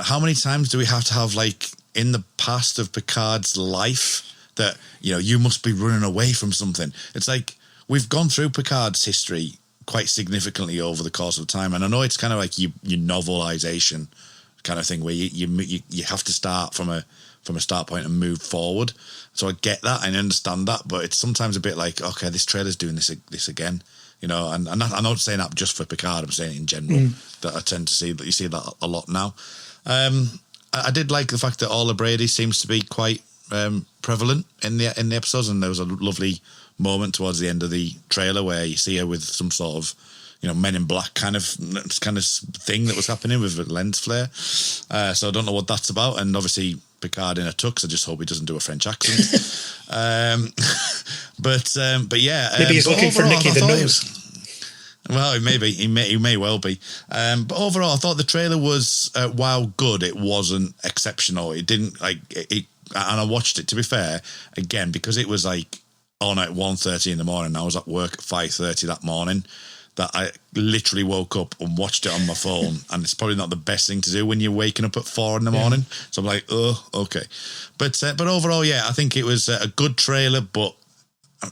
how many times do we have to have, like, in the past of Picard's life, that, you must be running away from something. It's like we've gone through Picard's history quite significantly over the course of time. And I know it's kind of like your novelization kind of thing, where you have to start from a start point and move forward. So I get that, I understand that, but it's sometimes a bit like, okay, this trailer's doing this again, and I'm not saying that just for Picard, I'm saying it in general, that I tend to see, but you see that a lot now. I did like the fact that Orla Brady seems to be quite prevalent in the episodes, and there was a lovely moment towards the end of the trailer where you see her with some sort of Men in Black kind of thing that was happening with a lens flare. So I don't know what that's about, and obviously Picard in a tux. I just hope he doesn't do a French accent. But yeah, maybe he's looking for Nicky the Nose. Well, maybe he may well be. But overall, I thought the trailer was while good, it wasn't exceptional. It didn't it. And I watched it, to be fair, again, because it was like on at 1:30 in the morning. I was at work at 5:30 that morning, that I literally woke up and watched it on my phone. And it's probably not the best thing to do when you're waking up at 4 in the morning. So I'm like, oh, okay. But overall, yeah, I think it was a good trailer, but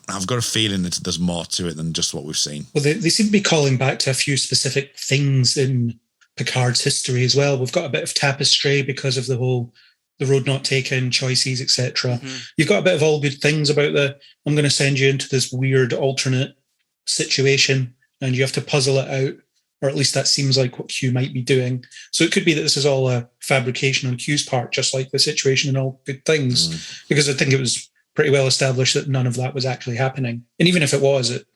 I've got a feeling that there's more to it than just what we've seen. Well, they seem to be calling back to a few specific things in Picard's history as well. We've got a bit of tapestry because of the road not taken, choices, etc. You've got a bit of all good things about I'm going to send you into this weird alternate situation and you have to puzzle it out, or at least that seems like what Q might be doing. So it could be that this is all a fabrication on Q's part, just like the situation in All Good Things, because I think it was pretty well established that none of that was actually happening. And even if it was, it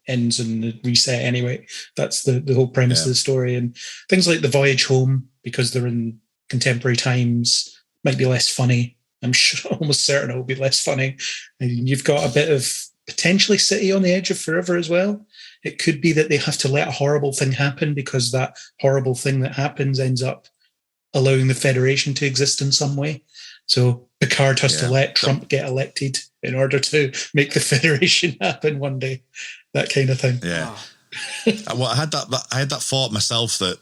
ends in the reset anyway. That's the whole premise of the story. And things like the voyage home, because they're in contemporary times, might be less funny. I'm sure, almost certain it will be less funny. And you've got a bit of potentially City on the Edge of Forever as well. It could be that they have to let a horrible thing happen because that horrible thing that happens ends up allowing the Federation to exist in some way. So Picard has to let Trump get elected in order to make the Federation happen one day. That kind of thing. Yeah. Well, I had that thought myself that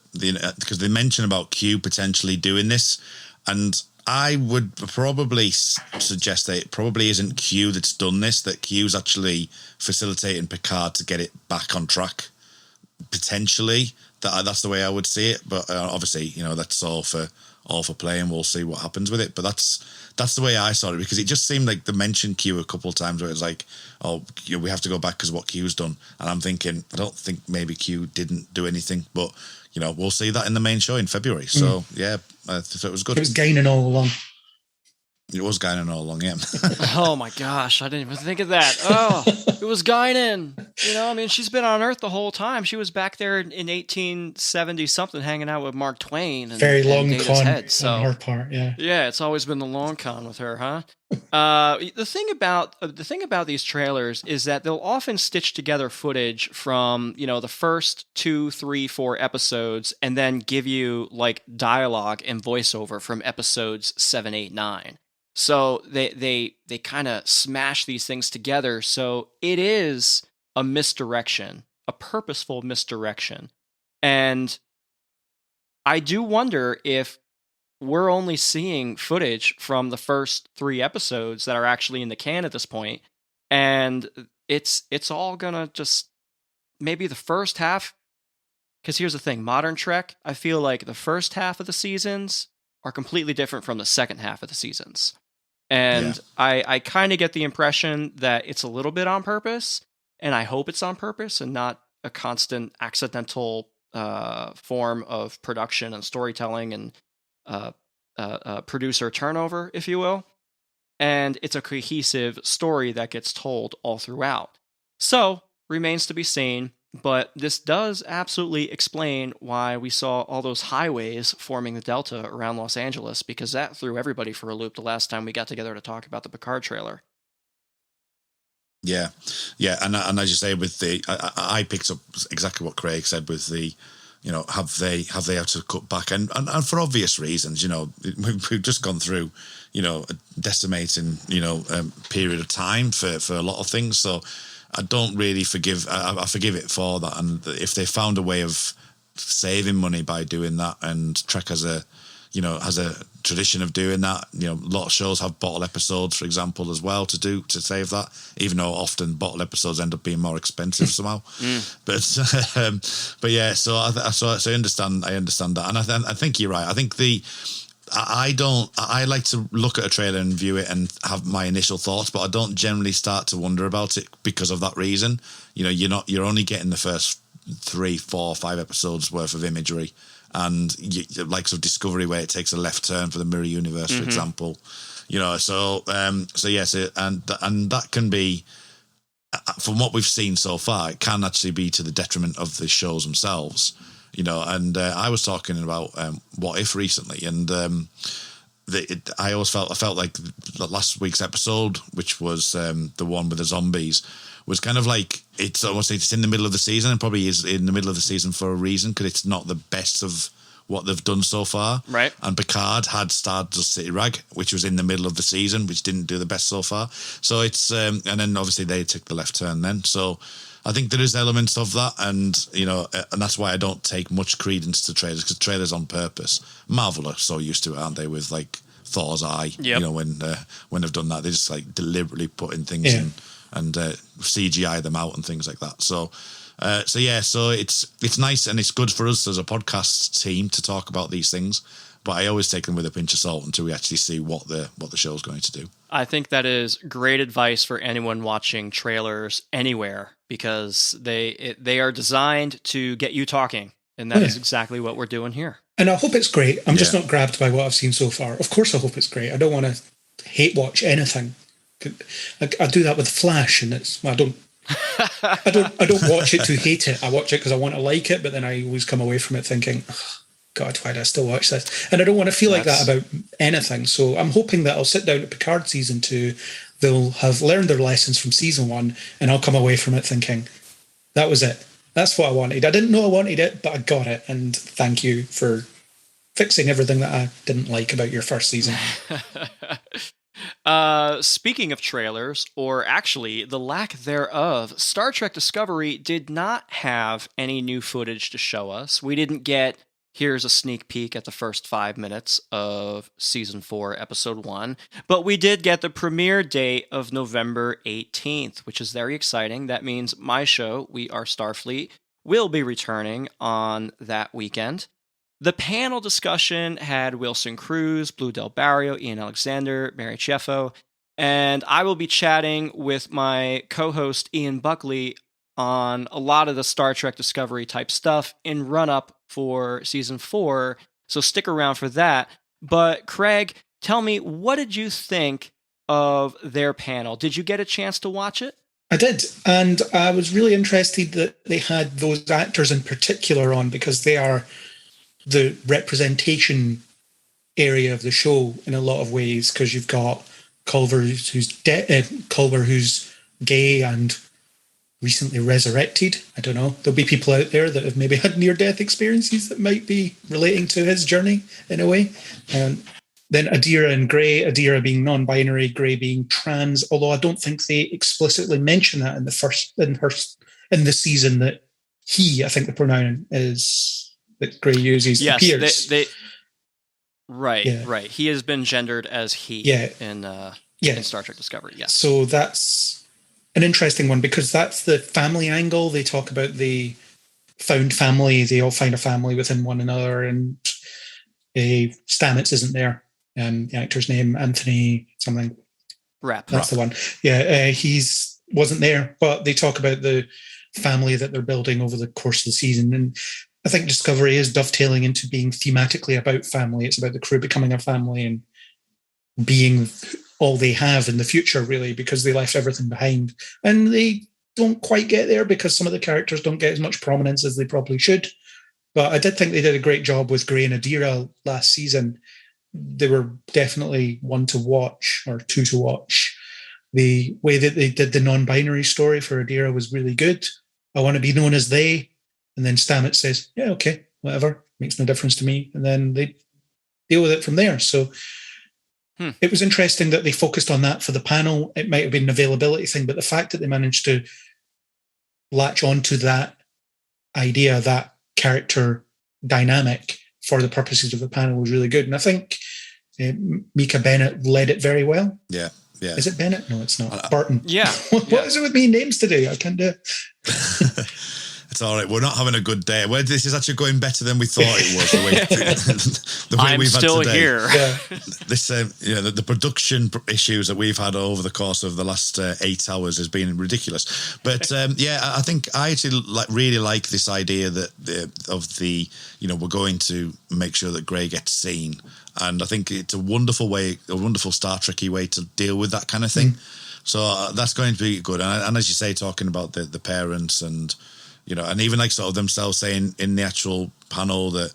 because they mention about Q potentially doing this, and I would probably suggest that it probably isn't Q that's done this, that Q's actually facilitating Picard to get it back on track. Potentially, that's the way I would see it. But obviously, that's all for play, and we'll see what happens with it. But that's the way I saw it, because it just seemed like they mentioned Q a couple of times where it's like, oh, we have to go back because of what Q's done. And I'm thinking, I don't think maybe Q didn't do anything, but we'll see that in the main show in February. So I thought it was good. It was gaining all along. It was Guinan all along, yeah. Oh my gosh, I didn't even think of that. Oh, it was Guinan. She's been on Earth the whole time. She was back there in 1870 something, hanging out with Mark Twain. And, very long con on her part, yeah. Yeah, it's always been the long con with her, huh? The thing about these trailers is that they'll often stitch together footage from the first 2, 3, 4 episodes, and then give you like dialogue and voiceover from episodes 7, 8, 9. So they kind of smash these things together. So it is a misdirection, a purposeful misdirection. And I do wonder if we're only seeing footage from the first 3 episodes that are actually in the can at this point. And it's all gonna just maybe the first half. Because here's the thing, modern Trek, I feel like the first half of the seasons are completely different from the second half of the seasons. And I kind of get the impression that it's a little bit on purpose, and I hope it's on purpose and not a constant accidental form of production and storytelling and producer turnover, if you will. And it's a cohesive story that gets told all throughout. So, remains to be seen. But this does absolutely explain why we saw all those highways forming the Delta around Los Angeles, because that threw everybody for a loop the last time we got together to talk about the Picard trailer. Yeah. And as you say, with I picked up exactly what Craig said with the, have they had to cut back, and for obvious reasons. We've just gone through, a decimating, period of time for a lot of things. So I don't really forgive. I forgive it for that. And if they found a way of saving money by doing that, and Trek has a tradition of doing that. A lot of shows have bottle episodes, for example, as well to save that. Even though often bottle episodes end up being more expensive somehow. But yeah. So I understand. I understand that, and I think you're right. I think I like to look at a trailer and view it and have my initial thoughts, but I don't generally start to wonder about it because of that reason. You're only getting the first 3, 4, 5 episodes worth of imagery, and like of Discovery, where it takes a left turn for the Mirror Universe, for example. So yes, and that can be, from what we've seen so far, it can actually be to the detriment of the shows themselves. And I was talking about What If recently, and I always felt like last week's episode, which was the one with the zombies, was kind of like it's in the middle of the season, and probably is in the middle of the season for a reason, because it's not the best of what they've done so far. Right. And Picard had Stardust City Rag, which was in the middle of the season, which didn't do the best so far. So it's and then obviously they took the left turn then. So I think there is elements of that, and and that's why I don't take much credence to trailers, because trailers on purpose. Marvel are so used to it, aren't they? With like Thor's eye, when they've done that, they just like deliberately put in things and CGI them out and things like that. So So it's nice and it's good for us as a podcast team to talk about these things. But I always take them with a pinch of salt until we actually see what the show's going to do. I think that is great advice for anyone watching trailers anywhere, because they are designed to get you talking, and that is exactly what we're doing here. And I hope it's great. I'm just not grabbed by what I've seen so far. Of course I hope it's great. I don't want to hate watch anything. I do that with Flash, and I don't watch it to hate it. I watch it because I want to like it, but then I always come away from it thinking, oh, God, why do I still watch this? And I don't want to feel like that about anything. So I'm hoping that I'll sit down at Picard season 2. They'll have learned their lessons from season 1, and I'll come away from it thinking, that was it. That's what I wanted. I didn't know I wanted it, but I got it. And thank you for fixing everything that I didn't like about your first season. Speaking of trailers, or actually the lack thereof, Star Trek Discovery did not have any new footage to show us. We didn't get, here's a sneak peek at the first 5 minutes of Season 4, Episode 1, but we did get the premiere date of November 18th, which is very exciting. That means my show, We Are Starfleet, will be returning on that weekend. The panel discussion had Wilson Cruz, Blue Del Barrio, Ian Alexander, Mary Cheffo, and I will be chatting with my co-host Ian Buckley on a lot of the Star Trek Discovery type stuff in run-up for Season 4, so stick around for that. But Craig, tell me, what did you think of their panel? Did you get a chance to watch it? I did, and I was really interested that they had those actors in particular on, because they are the representation area of the show in a lot of ways, because you've got Culver who's gay and recently resurrected. I don't know. There'll be people out there that have maybe had near-death experiences that might be relating to his journey in a way. And then Adira and Grey, Adira being non-binary, Grey being trans, although I don't think they explicitly mention that in the season that I think the pronoun is that Grey uses. Yes, appears. Right. He has been gendered as he in Star Trek Discovery. Yes. So that's an interesting one, because that's the family angle. They talk about the found family. They all find a family within one another, and Stamets isn't there. The actor's name, Anthony something. That's the one. Yeah, he's wasn't there, but they talk about the family that they're building over the course of the season. And I think Discovery is dovetailing into being thematically about family. It's about the crew becoming a family and being all they have in the future, really, because they left everything behind. And they don't quite get there because some of the characters don't get as much prominence as they probably should. But I did think they did a great job with Grey and Adira last season. They were definitely one to watch, or two to watch. The way that they did the non-binary story for Adira was really good. I want to be known as they. And then Stamets says, yeah, okay, whatever, makes no difference to me. And then they deal with it from there. So it was interesting that they focused on that for the panel. It might have been an availability thing, but the fact that they managed to latch onto that idea, that character dynamic for the purposes of the panel was really good. And I think Mika Bennett led it very well. Yeah. Is it Bennett? No, it's not. Barton. Yeah. What is it with me names today? I can't do it. It's all right. We're not having a good day. Well, this is actually going better than we thought it was. The way I'm we've still had today. here. Yeah. This, the production issues that we've had over the course of the last 8 hours has been ridiculous. But I think I actually really like this idea that we're going to make sure that Grey gets seen, and I think it's a wonderful Star Trek-y way to deal with that kind of thing. So that's going to be good. And as you say, talking about the parents and. And even like sort of themselves saying in the actual panel that,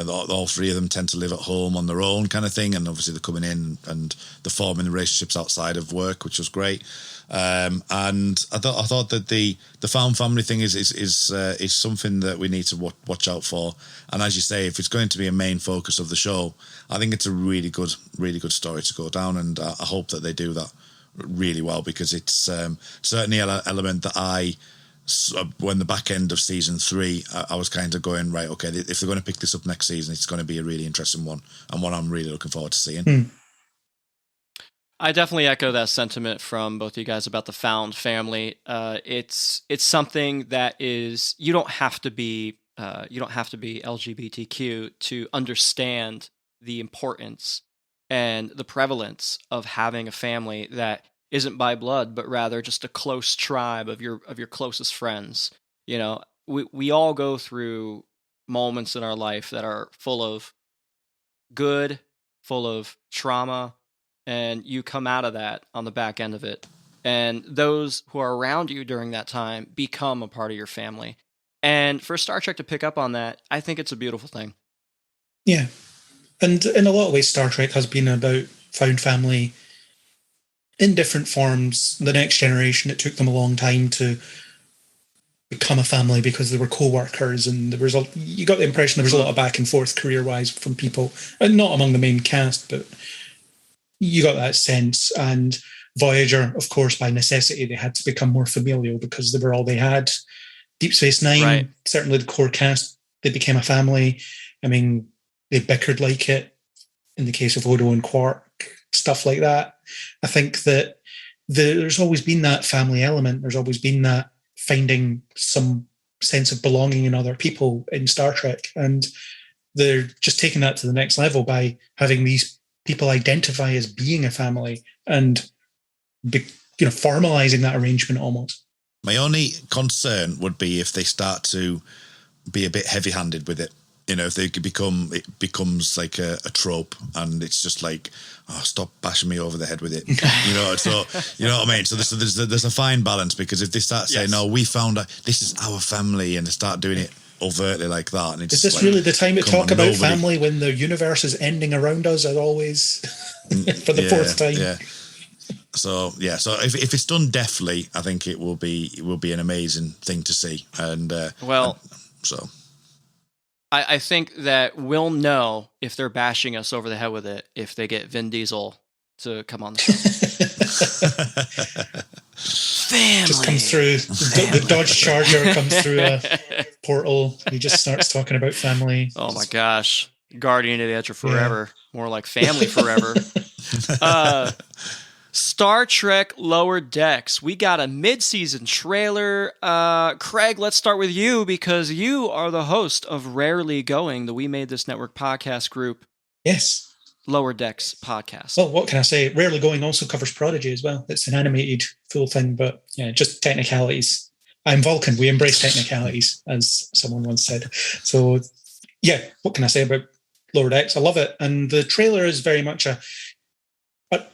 all three of them tend to live at home on their own kind of thing. And obviously they're coming in and they're forming the relationships outside of work, which was great. And I thought that the found family thing is something that we need to watch out for. And as you say, if it's going to be a main focus of the show, I think it's a really good story to go down. And I hope that they do that really well, because it's certainly an element that when the back end of season 3, I was kind of going, right, okay, if they're going to pick this up next season, it's going to be a really interesting one, and one I'm really looking forward to seeing. I definitely echo that sentiment from both of you guys about the found family. It's something that is you don't have to be LGBTQ to understand the importance and the prevalence of having a family that isn't by blood, but rather just a close tribe of your closest friends. You know, we all go through moments in our life that are full of good, full of trauma, and you come out of that on the back end of it. And those who are around you during that time become a part of your family. And for Star Trek to pick up on that, I think it's a beautiful thing. Yeah. And in a lot of ways, Star Trek has been about found family in different forms. The Next Generation, it took them a long time to become a family because they were co-workers, and you got the impression there was a lot of back and forth career-wise from people, and not among the main cast, but you got that sense. And Voyager, of course, by necessity, they had to become more familial because they were all they had. Deep Space Nine, right. Certainly the core cast, they became a family. I mean, they bickered like it in the case of Odo and Quark, stuff like that. I think that there's always been that family element. There's always been that finding some sense of belonging in other people in Star Trek. And they're just taking that to the next level by having these people identify as being a family and formalizing that arrangement almost. My only concern would be if they start to be a bit heavy-handed with it. You know, if it becomes like a trope, and it's just like, oh, stop bashing me over the head with it. You know, so you know what I mean. So there's a fine balance, because if they start saying, "No, we found this is our family," and they start doing it overtly like that, and it's is this like, really the time to talk about family when the universe is ending around us as always for the fourth time? Yeah. So if it's done deftly, I think it will be an amazing thing to see. And I think that we'll know if they're bashing us over the head with it if they get Vin Diesel to come on the show. Family. Just comes through, the Dodge Charger comes through a portal. He just starts talking about family. Oh my gosh. Guardian of the Edge of Forever. Yeah. More like Family Forever. Star Trek Lower Decks. We got a mid-season trailer. Craig, let's start with you, because you are the host of Rarely Going, the We Made This Network podcast group. Yes. Lower Decks podcast. Well, what can I say? Rarely Going also covers Prodigy as well. It's an animated full thing, but yeah, just technicalities. I'm Vulcan. We embrace technicalities, as someone once said. So yeah, what can I say about Lower Decks? I love it. And the trailer is very much a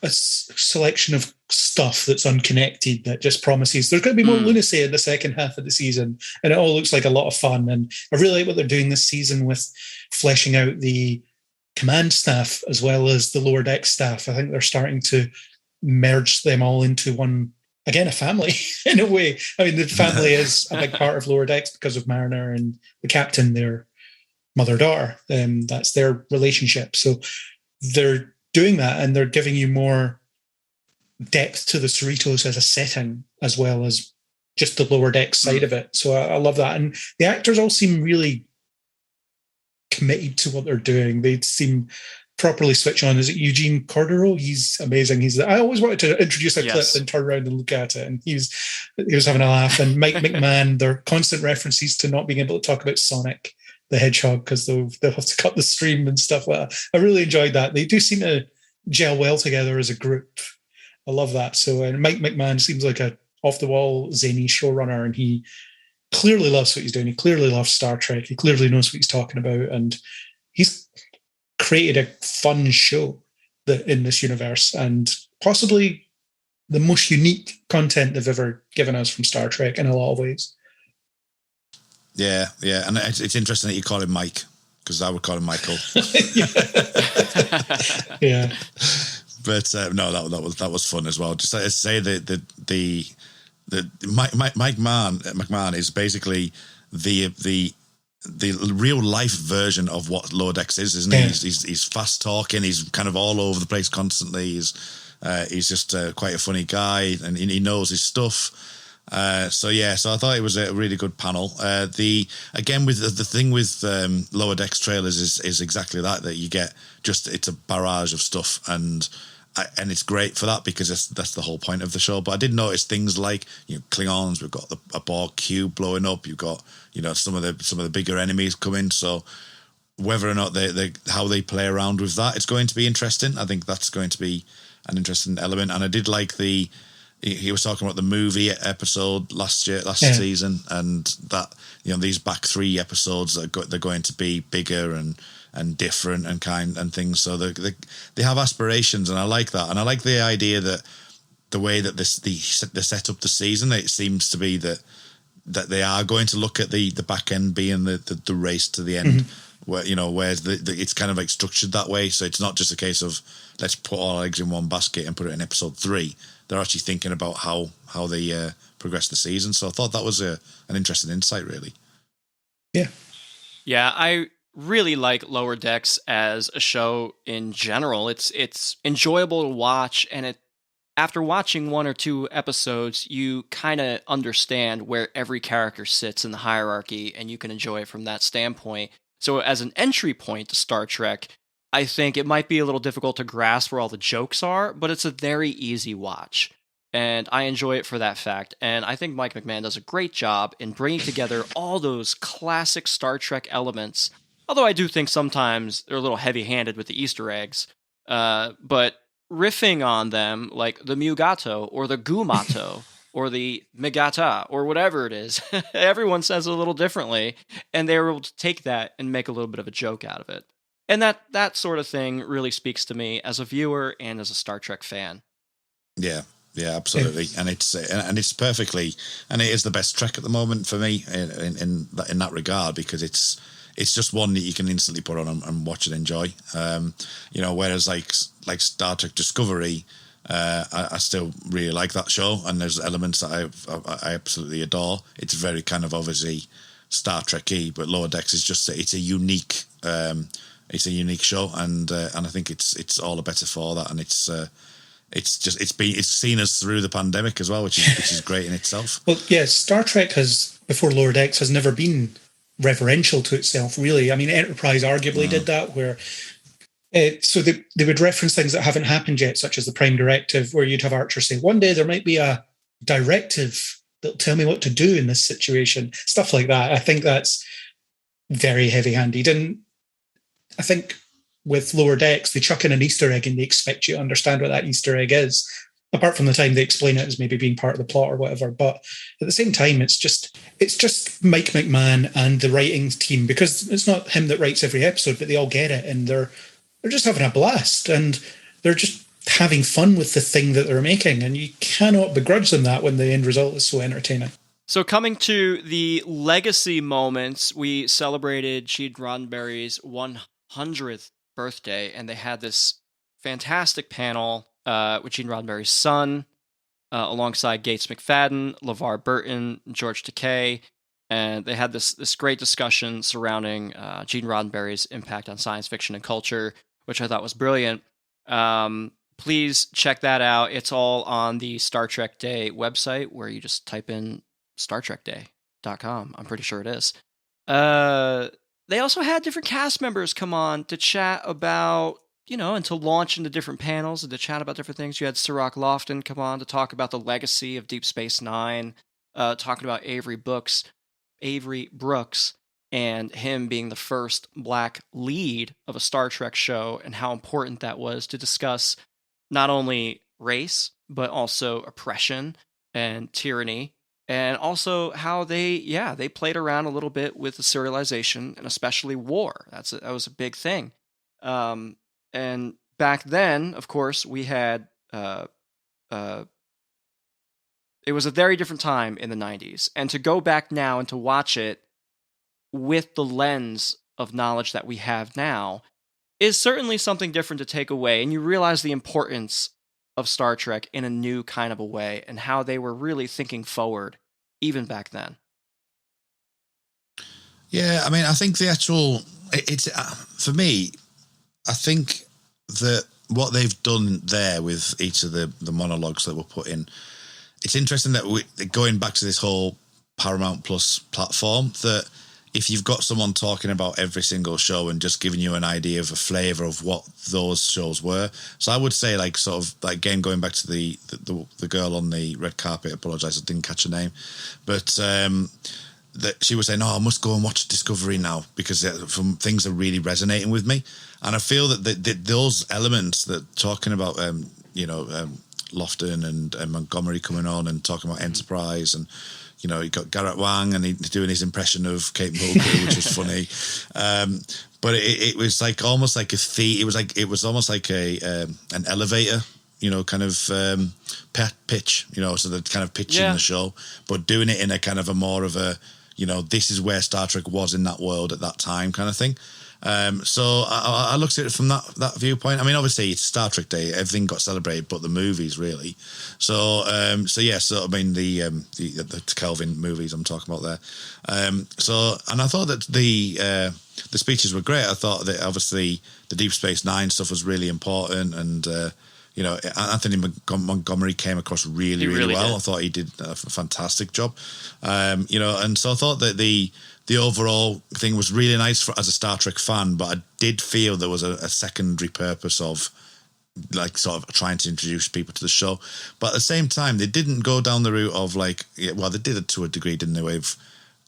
selection of stuff that's unconnected, that just promises there's going to be more lunacy in the second half of the season, and it all looks like a lot of fun. And I really like what they're doing this season with fleshing out the command staff as well as the lower deck staff. I think they're starting to merge them all into one, again, a family in a way. I mean, the family is a big part of lower decks because of Mariner and the captain, their mother-daughter. That's their relationship. So they're doing that, and they're giving you more depth to the Cerritos as a setting, as well as just the lower deck side of it. So I love that. And the actors all seem really committed to what they're doing. They seem properly switch on. Is it Eugene Cordero? He's amazing. I always wanted to introduce a clip and turn around and look at it, and he was having a laugh. And Mike McMahon, their constant references to not being able to talk about Sonic the Hedgehog because they'll have to cut the stream and stuff like that. I really enjoyed that. They do seem to gel well together as a group. I love that. So, and Mike McMahon seems like a off-the-wall zany showrunner, and he clearly loves what he's doing. He clearly loves Star Trek. He clearly knows what he's talking about, and he's created a fun show in this universe, and possibly the most unique content they've ever given us from Star Trek in a lot of ways. Yeah, and it's interesting that you call him Mike, because I would call him Michael. Yeah. But no, that was fun as well. Just to say the Mike McMahon is basically the real life version of what Lower Decks is, isn't he? Yeah. He's fast talking. He's kind of all over the place constantly. He's just quite a funny guy, and he knows his stuff. So I thought it was a really good panel. The thing with Lower Decks trailers is exactly that you get it's a barrage of stuff, and and it's great for that because that's the whole point of the show. But I did notice things like Klingons. We've got a Borg cube blowing up. You've got some of the bigger enemies coming. So whether or not they how they play around with that, it's going to be interesting. I think that's going to be an interesting element. And I did like he was talking about the movie episode last season, and that these back 3 episodes they're going to be bigger and different and kind and things. So they have aspirations, and I like that. And I like the idea that the way that they set up the season, it seems to be that they are going to look at the back end being the race to the end, where whereas it's kind of like structured that way. So it's not just a case of let's put all our eggs in one basket and put it in episode 3. They're actually thinking about how they progress the season. So I thought that was an interesting insight, really. Yeah, I really like Lower Decks as a show in general. It's enjoyable to watch, and after watching 1 or 2 episodes, you kind of understand where every character sits in the hierarchy, and you can enjoy it from that standpoint. So as an entry point to Star Trek, I think it might be a little difficult to grasp where all the jokes are, but it's a very easy watch. And I enjoy it for that fact. And I think Mike McMahon does a great job in bringing together all those classic Star Trek elements. Although I do think sometimes they're a little heavy-handed with the Easter eggs. But riffing on them, like the Mugato or the Gumato or the Megata or whatever it is, everyone says it a little differently. And they were able to take that and make a little bit of a joke out of it. And that sort of thing really speaks to me as a viewer and as a Star Trek fan. Yeah, absolutely, and it's perfectly, and it is the best Trek at the moment for me in that regard, because it's just one that you can instantly put on and watch and enjoy. Whereas like Star Trek Discovery, I still really like that show, and there's elements that I absolutely adore. It's very kind of obviously Star Trek-y, but Lower Decks is just it's a unique. It's a unique show, and I think it's all the better for that. And it's seen us through the pandemic as well, which is great in itself. Well, yes, Star Trek before Lower Decks has never been reverential to itself, really. I mean, Enterprise arguably did that, where so they would reference things that haven't happened yet, such as the Prime Directive, where you'd have Archer say, "One day there might be a directive that'll tell me what to do in this situation," stuff like that. I think that's very heavy-handed, and I think with Lower Decks, they chuck in an Easter egg and they expect you to understand what that Easter egg is, apart from the time they explain it as maybe being part of the plot or whatever. But at the same time, it's just Mike McMahon and the writing team, because it's not him that writes every episode, but they all get it, and they're just having a blast, and they're just having fun with the thing that they're making, and you cannot begrudge them that when the end result is so entertaining. So coming to the legacy moments, we celebrated Gene Roddenberry's 100th birthday, and they had this fantastic panel with Gene Roddenberry's son, alongside Gates McFadden, LeVar Burton, George Takei, and they had this great discussion surrounding Gene Roddenberry's impact on science fiction and culture, which I thought was brilliant. Please check that out. It's all on the Star Trek Day website, where you just type in StarTrekDay.com. I'm pretty sure it is. They also had different cast members come on to chat about, and to launch into different panels and to chat about different things. You had Cirroc Lofton come on to talk about the legacy of Deep Space Nine, talking about Avery Brooks, and him being the first Black lead of a Star Trek show, and how important that was to discuss not only race, but also oppression and tyranny. And also how they played around a little bit with the serialization, and especially war. That was a big thing. And back then, of course, we had it was a very different time in the 90s. And to go back now and to watch it with the lens of knowledge that we have now is certainly something different to take away. And you realize the importance of Star Trek in a new kind of a way, and how they were really thinking forward even back then. Yeah, I mean, I think it's for me, I think that what they've done there with each of the monologues that were put in, it's interesting that going back to this whole Paramount Plus platform, that if you've got someone talking about every single show and just giving you an idea of a flavour of what those shows were. So I would say, like, sort of, like, again, going back to the girl on the red carpet, I apologise, I didn't catch her name, but that she was saying, I must go and watch Discovery now because things are really resonating with me. And I feel that those elements that talking about, Lofton and Montgomery coming on and talking about Enterprise, and you got Garrett Wang and he's doing his impression of Kate Mulgrew, which was funny. But it was like almost like a theme. It was almost like an elevator, kind of pitch, so they're kind of pitching the show, but doing it in a kind of a more of a, this is where Star Trek was in that world at that time kind of thing. So I looked at it from that viewpoint. I mean, obviously it's Star Trek Day; everything got celebrated, but the movies really. So I mean the Kelvin movies I'm talking about there. And I thought that the speeches were great. I thought that obviously the Deep Space Nine stuff was really important, and Anthony Montgomery came across really well. I thought he did a fantastic job. And so I thought that the overall thing was really nice as a Star Trek fan, but I did feel there was a secondary purpose of, like, sort of trying to introduce people to the show. But at the same time, they didn't go down the route of, like, well, they did it to a degree, didn't they, with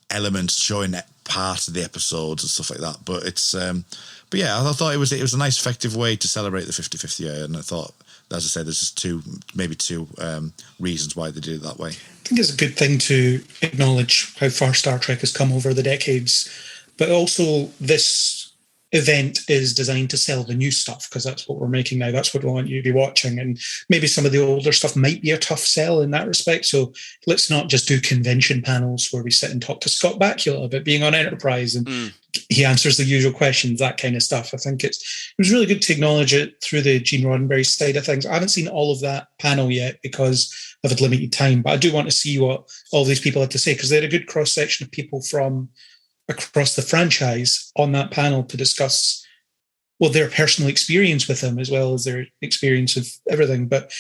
elements showing part of the episodes and stuff like that. But it's, but yeah, I thought it was a nice, effective way to celebrate the 55th year, and I thought, as I said, there's just two reasons why they did it that way. I think it's a good thing to acknowledge how far Star Trek has come over the decades, but also this event is designed to sell the new stuff, because that's what we're making now. That's what we want you to be watching, and maybe some of the older stuff might be a tough sell in that respect. So let's not just do convention panels where we sit and talk to Scott Bakula about being on Enterprise and he answers the usual questions, that kind of stuff. I think it was really good to acknowledge it through the Gene Roddenberry side of things. I haven't seen all of that panel yet because I've had limited time, but I do want to see what all these people had to say, because they had a good cross-section of people from across the franchise on that panel to discuss, well, their personal experience with him as well as their experience of everything. But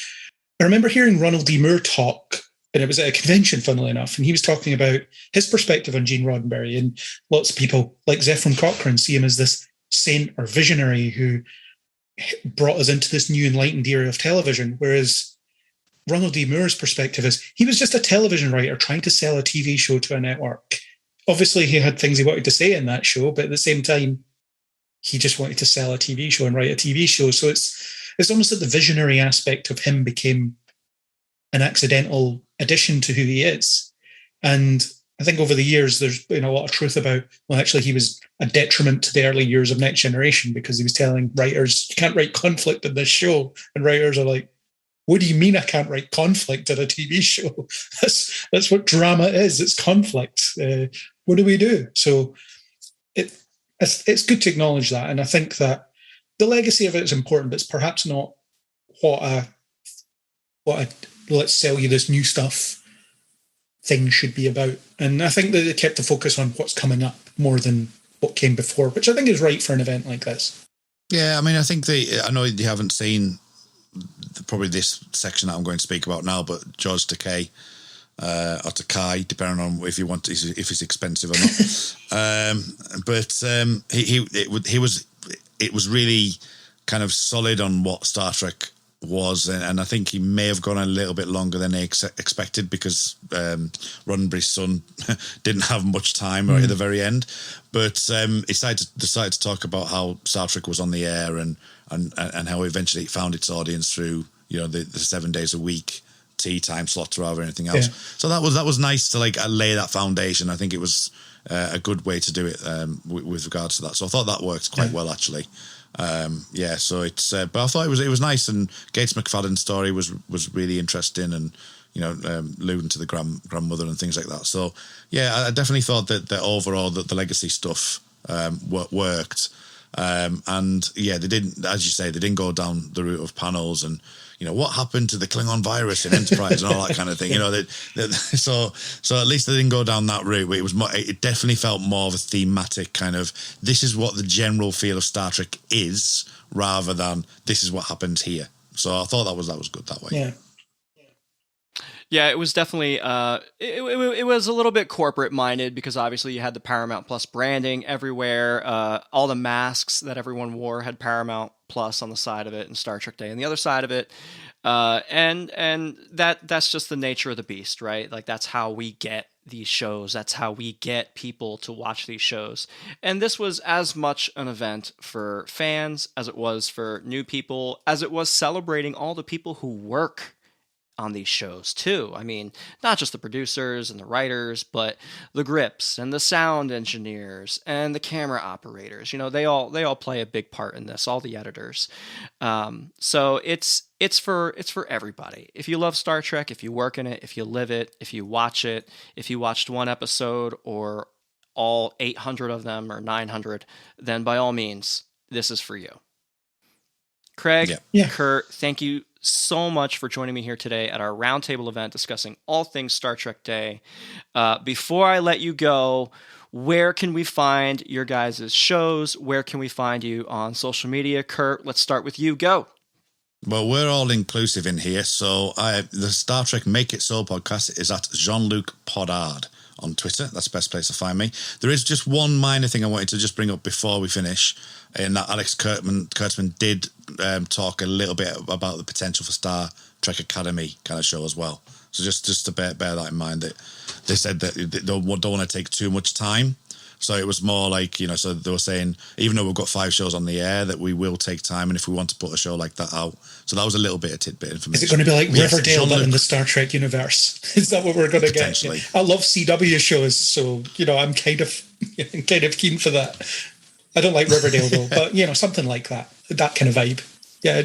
I remember hearing Ronald D. Moore talk, and it was at a convention, funnily enough, and he was talking about his perspective on Gene Roddenberry, and lots of people like Zefram Cochrane see him as this saint or visionary who brought us into this new enlightened era of television, whereas Ronald D. Moore's perspective is he was just a television writer trying to sell a TV show to a network. Obviously, he had things he wanted to say in that show, but at the same time, he just wanted to sell a TV show and write a TV show. So it's almost that the visionary aspect of him became an accidental addition to who he is. And I think over the years, there's been a lot of truth about, well, actually, he was a detriment to the early years of Next Generation, because he was telling writers, you can't write conflict in this show. And writers are like, what do you mean I can't write conflict in a TV show? That's what drama is. It's conflict. What do we do? So it's good to acknowledge that. And I think that the legacy of it is important, but it's perhaps not what a let's sell you this new stuff thing should be about. And I think that they kept the focus on what's coming up more than what came before, which I think is right for an event like this. Yeah, I mean, I think I know you haven't seen probably this section that I'm going to speak about now, but George Takei, or Takai, depending on if it's expensive or not. But it was really kind of solid on what Star Trek was, and I think he may have gone a little bit longer than they expected, because Roddenberry's son didn't have much time right at the very end. But he decided to talk about how Star Trek was on the air and how eventually it found its audience through the 7 days a week tea time slots rather than anything else. Yeah. So that was nice to like lay that foundation. I think it was a good way to do it with regards to that. So I thought that worked quite well actually. So it's but I thought it was nice, and Gates McFadden's story was really interesting, and alluding to the grandmother and things like that. So yeah, I definitely thought that overall that the legacy stuff worked. And yeah, they didn't, as you say, they didn't go down the route of panels and what happened to the Klingon virus in Enterprise and all that kind of thing. So at least they didn't go down that route. It definitely felt more of a thematic kind of, this is what the general feel of Star Trek is, rather than this is what happens here. So I thought that was good that way. Yeah. Yeah, it was definitely it was a little bit corporate minded because obviously you had the Paramount Plus branding everywhere. All the masks that everyone wore had Paramount Plus on the side of it and Star Trek Day on the other side of it. And that's just the nature of the beast, right? Like that's how we get these shows. That's how we get people to watch these shows. And this was as much an event for fans as it was for new people, as it was celebrating all the people who work on these shows too. I mean, not just the producers and the writers, but the grips and the sound engineers and the camera operators. You know, they all play a big part in this. All the editors. So it's for everybody. If you love Star Trek, if you work in it, if you live it, if you watch it, if you watched one episode or all 800 of them or 900, then by all means, this is for you. Craig, Kurt, thank you so much for joining me here today at our Roundtable event discussing all things Star Trek Day. Before I let you go, where can we find your guys' shows? Where can we find you on social media? Kurt, let's start with you. Go. Well, we're all inclusive in here. So the Star Trek Make It So podcast is at Jean-Luc Podard on Twitter. That's the best place to find me. There is just one minor thing I wanted to just bring up before we finish, in that Alex Kurtzman did talk a little bit about the potential for Star Trek Academy kind of show as well. So just to bear that in mind, that they said that they don't want to take too much time. So it was more like, so they were saying, even though we've got 5 shows on the air, that we will take time, and if we want to put a show like that out. So that was a little bit of tidbit information. Is it going to be like Riverdale, but in the Star Trek universe? Is that what we're going to get? I love CW shows, so, I'm kind of keen for that. I don't like Riverdale, though, but, something like that kind of vibe. Yeah,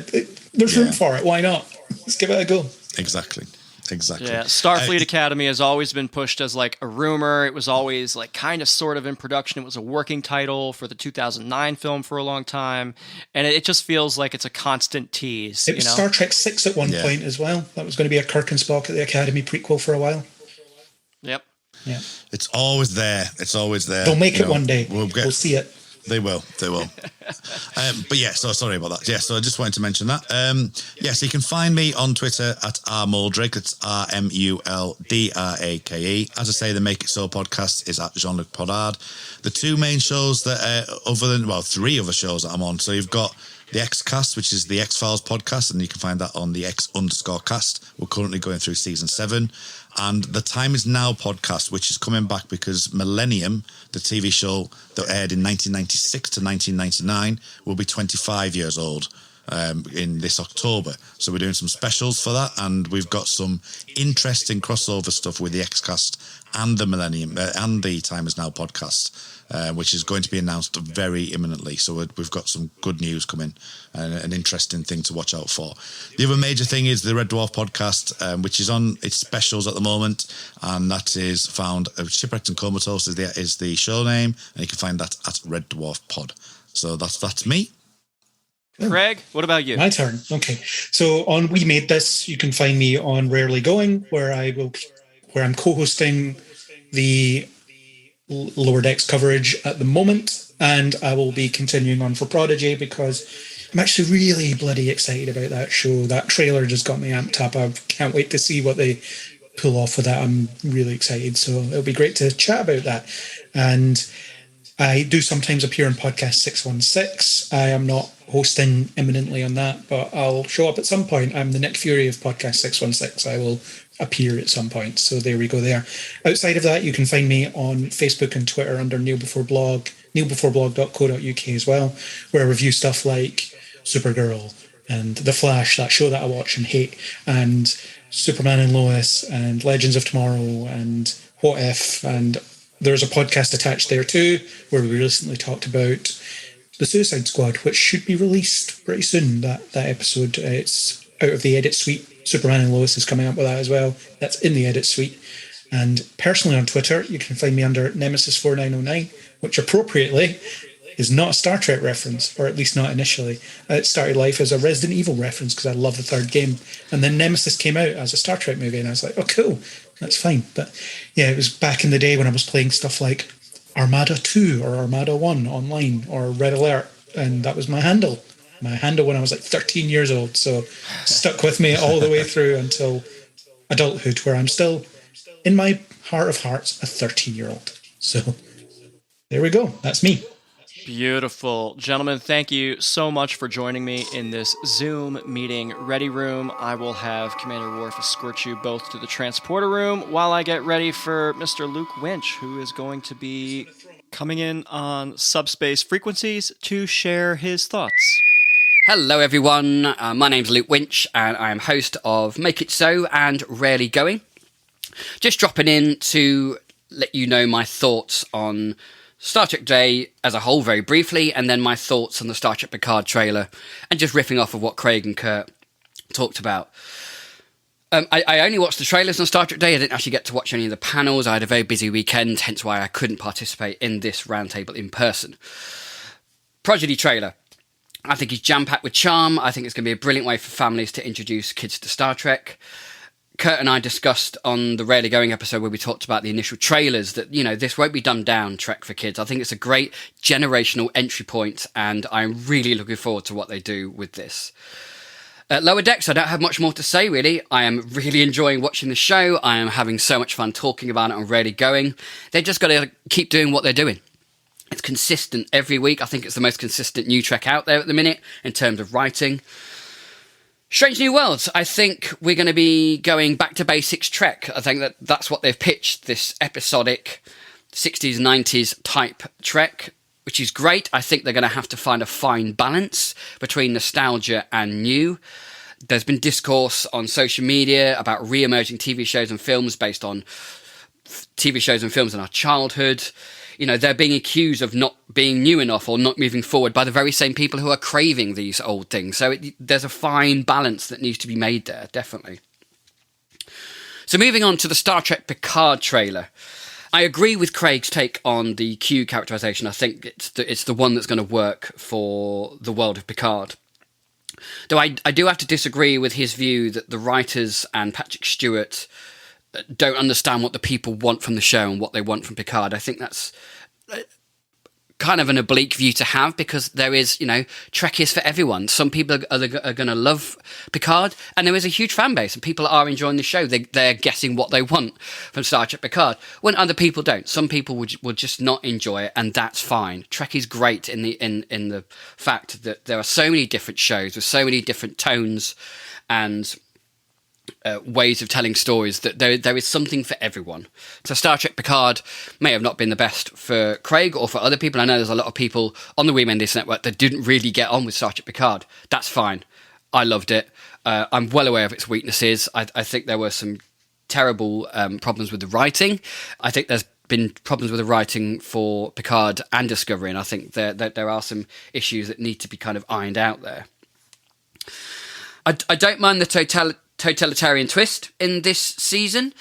there's room for it. Why not? Let's give it a go. Exactly. Yeah, Starfleet Academy has always been pushed as like a rumor. It was always like kind of sort of in production. It was a working title for the 2009 film for a long time. And it just feels like it's a constant tease. It was Star Trek 6 at one point as well. That was going to be a Kirk and Spock at the Academy prequel for a while. Yep. Yeah. It's always there. They'll make it one day. We'll see it. They will. But yeah, so sorry about that. Yeah, so I just wanted to mention that. So you can find me on Twitter at rmuldrake. It's RMULDRAKE. As I say, the Make It So podcast is at Jean-Luc Podard. The 2 main shows that, 3 other shows that I'm on. So you've got the X-Cast, which is the X-Files podcast, and you can find that on the X_cast. We're currently going through season 7. And the Time Is Now podcast, which is coming back because Millennium, the TV show that aired in 1996 to 1999, will be 25 years old in this October. So we're doing some specials for that, and we've got some interesting crossover stuff with the X-Cast and the Millennium and the Time Is Now podcast, which is going to be announced very imminently. So we've got some good news coming and an interesting thing to watch out for. The other major thing is the Red Dwarf podcast, which is on its specials at the moment, and that is found Shipwrecked and Comatose is the show name, and you can find that at Red Dwarf Pod. So that's me. Craig, what about you? My turn. Okay. So on We Made This, you can find me on Rarely Going, where I'm co-hosting the Lower Decks coverage at the moment, and I will be continuing on for Prodigy because I'm actually really bloody excited about that show. That trailer just got me amped up. I can't wait to see what they pull off with that. I'm really excited. So it'll be great to chat about that. And I do sometimes appear on Podcast 616. I am not hosting imminently on that, but I'll show up at some point. I'm the Nick Fury of Podcast 616. I will appear at some point. So there we go there. Outside of that, you can find me on Facebook and Twitter under Neil Before Blog, neilbeforeblog.co.uk as well, where I review stuff like Supergirl and The Flash, that show that I watch and hate, and Superman and Lois and Legends of Tomorrow and What If, and there's a podcast attached there too, where we recently talked about The Suicide Squad, which should be released pretty soon, that episode. It's out of the edit suite. Superman and Lois is coming up with that as well. That's in the edit suite. And personally on Twitter, you can find me under Nemesis4909, which appropriately is not a Star Trek reference, or at least not initially. It started life as a Resident Evil reference because I love the third game. And then Nemesis came out as a Star Trek movie, and I was like, oh, cool, that's fine. But yeah, it was back in the day when I was playing stuff like Armada 2 or Armada 1 online or Red Alert, and that was my handle. My handle when I was like 13 years old, so stuck with me all the way through until adulthood where I'm still, in my heart of hearts, a 13-year-old. So there we go. That's me. Beautiful. Gentlemen, thank you so much for joining me in this Zoom meeting ready room. I will have Commander Worf escort you both to the transporter room while I get ready for Mr. Luke Winch, who is going to be coming in on subspace frequencies to share his thoughts. Hello everyone, my name's Luke Winch and I am host of Make It So and Rarely Going. Just dropping in to let you know my thoughts on Star Trek Day as a whole very briefly, and then my thoughts on the Star Trek Picard trailer, and just riffing off of what Craig and Kurt talked about. I only watched the trailers on Star Trek Day. I didn't actually get to watch any of the panels. I had a very busy weekend, hence why I couldn't participate in this roundtable in person. Prodigy trailer. I think he's jam-packed with charm. I think it's going to be a brilliant way for families to introduce kids to Star Trek. Kurt and I discussed on the Rarely Going episode where we talked about the initial trailers that, this won't be dumbed down Trek for kids. I think it's a great generational entry point, and I'm really looking forward to what they do with this. Lower Decks, I don't have much more to say, really. I am really enjoying watching the show. I am having so much fun talking about it on Rarely Going. They've just got to keep doing what they're doing. It's consistent every week. I think it's the most consistent new Trek out there at the minute in terms of writing. Strange New Worlds. I think we're going to be going back to basics Trek. I think that's what they've pitched, this episodic 60s, 90s type Trek, which is great. I think they're going to have to find a fine balance between nostalgia and new. There's been discourse on social media about re-emerging TV shows and films based on TV shows and films in our childhood. They're being accused of not being new enough or not moving forward by the very same people who are craving these old things. So there's a fine balance that needs to be made there, definitely. So moving on to the Star Trek Picard trailer. I agree with Craig's take on the Q characterization. I think it's the one that's going to work for the world of Picard. Though I do have to disagree with his view that the writers and Patrick Stewart don't understand what the people want from the show and what they want from Picard. I think that's kind of an oblique view to have, because there is, Trek is for everyone. Some people are going to love Picard, and there is a huge fan base, and people are enjoying the show. They're guessing what they want from Star Trek Picard, when other people don't. Some people will just not enjoy it, and that's fine. Trek is great in the fact that there are so many different shows with so many different tones and ways of telling stories, that there is something for everyone. So Star Trek Picard may have not been the best for Craig or for other people. I know there's a lot of people on the We Made This network that didn't really get on with Star Trek Picard. That's fine. I loved it. I'm well aware of its weaknesses. I think there were some terrible problems with the writing. I think there's been problems with the writing for Picard and Discovery, and I think there are some issues that need to be kind of ironed out there. I don't mind the totalitarian twist in this season.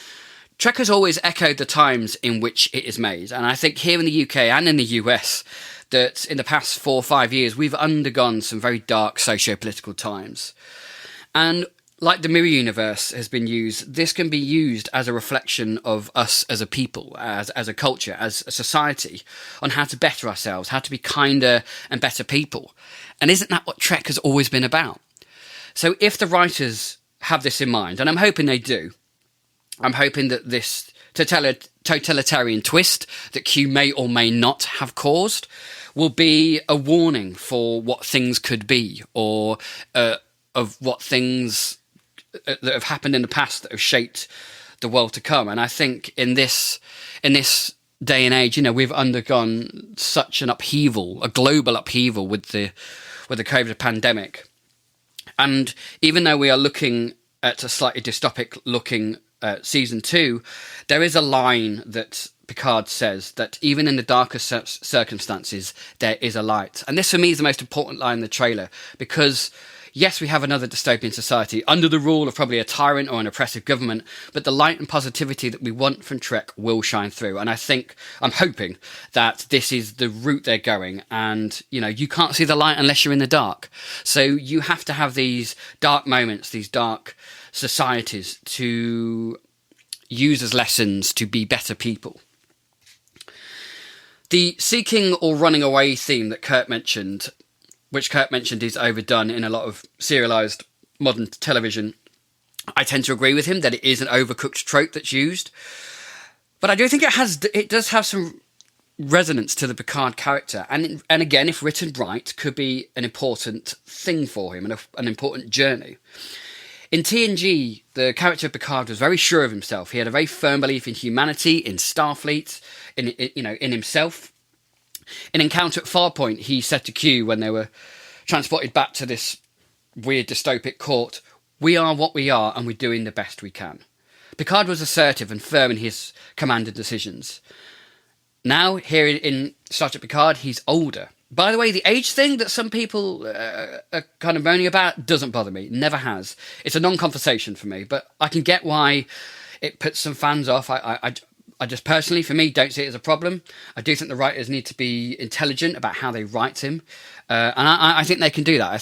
Trek has always echoed the times in which it is made, and I think here in the UK and in the US that in the past 4 or 5 years we've undergone some very dark socio-political times. And like the Mirror Universe has been used, this can be used as a reflection of us as a people, as a culture, as a society, on how to better ourselves, how to be kinder and better people. And isn't that what Trek has always been about? So if the writers have this in mind, and I'm hoping they do, I'm hoping that this totalitarian twist that Q may or may not have caused will be a warning for what things could be, or of what things that have happened in the past that have shaped the world to come. And I think in this day and age, we've undergone such an upheaval, a global upheaval with the COVID pandemic. And even though we are looking at a slightly dystopic looking season 2, there is a line that Picard says that even in the darkest circumstances, there is a light. And this for me is the most important line in the trailer, because yes, we have another dystopian society under the rule of probably a tyrant or an oppressive government, but the light and positivity that we want from Trek will shine through. And I'm hoping that this is the route they're going. And, you can't see the light unless you're in the dark. So you have to have these dark moments, these dark societies to use as lessons to be better people. The seeking or running away theme that Kurt mentioned, which Kurt mentioned is overdone in a lot of serialised modern television, I tend to agree with him that it is an overcooked trope that's used. But I do think it does have some resonance to the Picard character, and again, if written right, could be an important thing for him and an important journey. In TNG, the character of Picard was very sure of himself. He had a very firm belief in humanity, in Starfleet, in himself. In Encounter at Farpoint, he said to Q when they were transported back to this weird dystopic court, "We are what we are, and we're doing the best we can." Picard was assertive and firm in his command and decisions. Now, here in Star Trek Picard, he's older. By the way, the age thing that some people are kind of moaning about doesn't bother me. It never has. It's a non-conversation for me, but I can get why it puts some fans off. I just personally, for me, don't see it as a problem. I do think the writers need to be intelligent about how they write him, and I think they can do that. I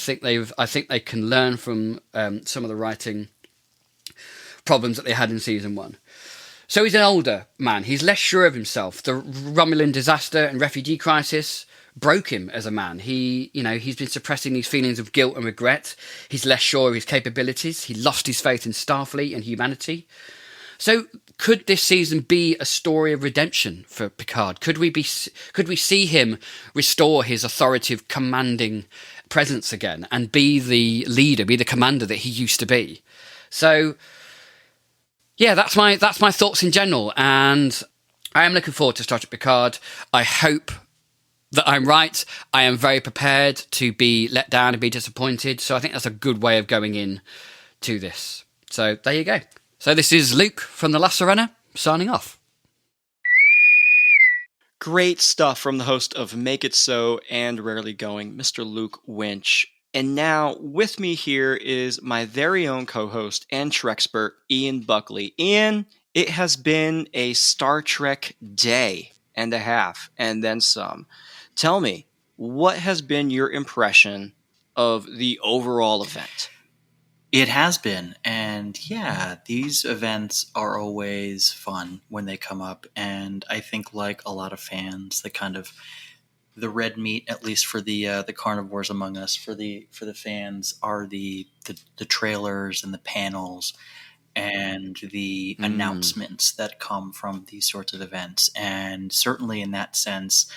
think they can learn from some of the writing problems that they had in season 1. So he's an older man. He's less sure of himself. The Romulan disaster and refugee crisis broke him as a man. He's been suppressing these feelings of guilt and regret. He's less sure of his capabilities. He lost his faith in Starfleet and humanity. So could this season be a story of redemption for Picard? Could we see him restore his authoritative, commanding presence again and be the leader, be the commander that he used to be? So yeah, that's my thoughts in general, and I am looking forward to Star Trek Picard. I hope that I'm right. I am very prepared to be let down and be disappointed, so I think that's a good way of going in to this. So there you go. So this is Luke from The Last Surrender, signing off. Great stuff from the host of Make It So and Rarely Going, Mr. Luke Winch. And now with me here is my very own co-host and Trekspert, Ian Buckley. Ian, it has been a Star Trek day and a half, and then some. Tell me, what has been your impression of the overall event? It has been, and yeah, these events are always fun when they come up, and I think like a lot of fans, the red meat, at least for the carnivores among us, for the fans, are the trailers and the panels and the announcements that come from these sorts of events. And certainly in that sense,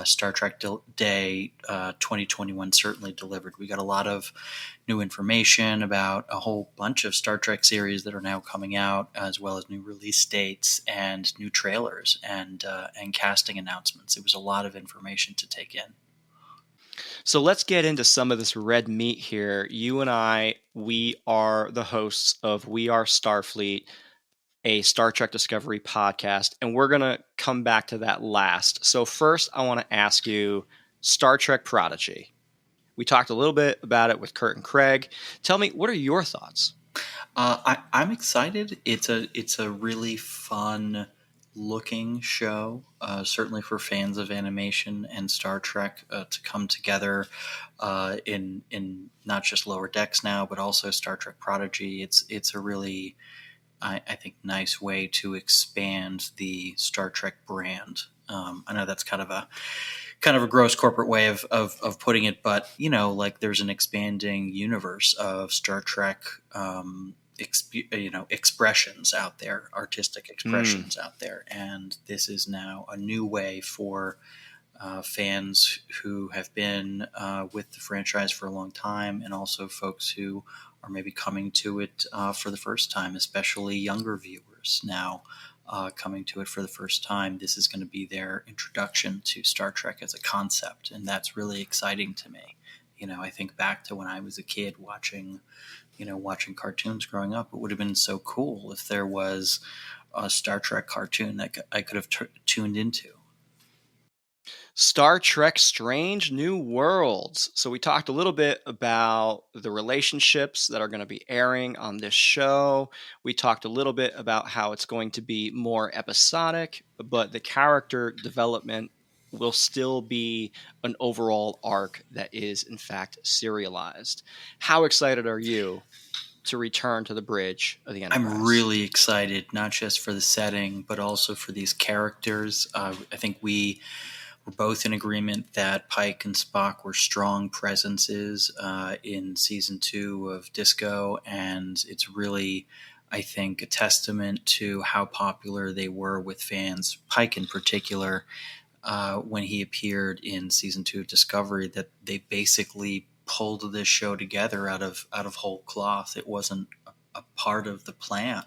Star Trek Day 2021 certainly delivered. We got a lot of new information about a whole bunch of Star Trek series that are now coming out, as well as new release dates and new trailers and casting announcements. It was a lot of information to take in. So let's get into some of this red meat here. You and I, we are the hosts of We Are Starfleet, a Star Trek Discovery podcast, and we're going to come back to that last. So first, I want to ask you, Star Trek Prodigy. We talked a little bit about it with Kurt and Craig. Tell me, what are your thoughts? I'm excited. It's a really fun looking show, certainly for fans of animation and Star Trek to come together in not just Lower Decks now, but also Star Trek Prodigy. It's a really, I think, nice way to expand the Star Trek brand. I know that's kind of a gross corporate way of putting it, but there's an expanding universe of Star Trek expressions out there, artistic expressions out there, and this is now a new way for fans who have been with the franchise for a long time, and also folks who are maybe coming to it for the first time, especially younger viewers now coming to it for the first time. This is going to be their introduction to Star Trek as a concept, and that's really exciting to me. I think back to when I was a kid watching cartoons growing up. It would have been so cool if there was a Star Trek cartoon that I could have tuned into. Star Trek Strange New Worlds. So we talked a little bit about the relationships that are going to be airing on this show. We talked a little bit about how it's going to be more episodic, but the character development will still be an overall arc that is, in fact, serialized. How excited are you to return to the bridge of the Enterprise? I'm really excited, not just for the setting, but also for these characters. I think we we're both in agreement that Pike and Spock were strong presences in season 2 of Disco, and it's really, I think, a testament to how popular they were with fans, Pike in particular, when he appeared in season 2 of Discovery, that they basically pulled this show together out of whole cloth. It wasn't a part of the plan,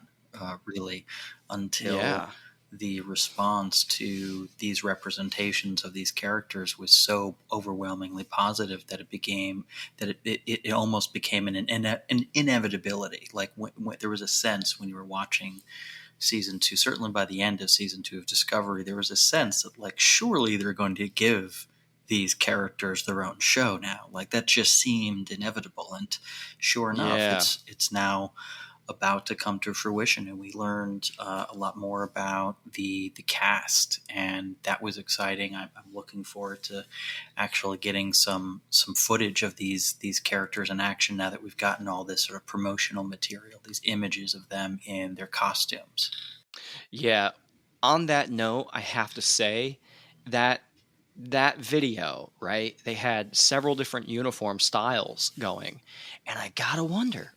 really, until Yeah. the response to these representations of these characters was so overwhelmingly positive that it almost became an inevitability. Like when there was a sense when you were watching season 2, certainly by the end of season 2 of Discovery, there was a sense that, like, surely they're going to give these characters their own show now. Like, that just seemed inevitable. And sure enough, Yeah. it's now about to come to fruition, and we learned a lot more about the cast, and that was exciting. I'm looking forward to actually getting some footage of these characters in action now that we've gotten all this sort of promotional material, these images of them in their costumes. Yeah. On that note, I have to say that video, right? They had several different uniform styles going. And I gotta wonder,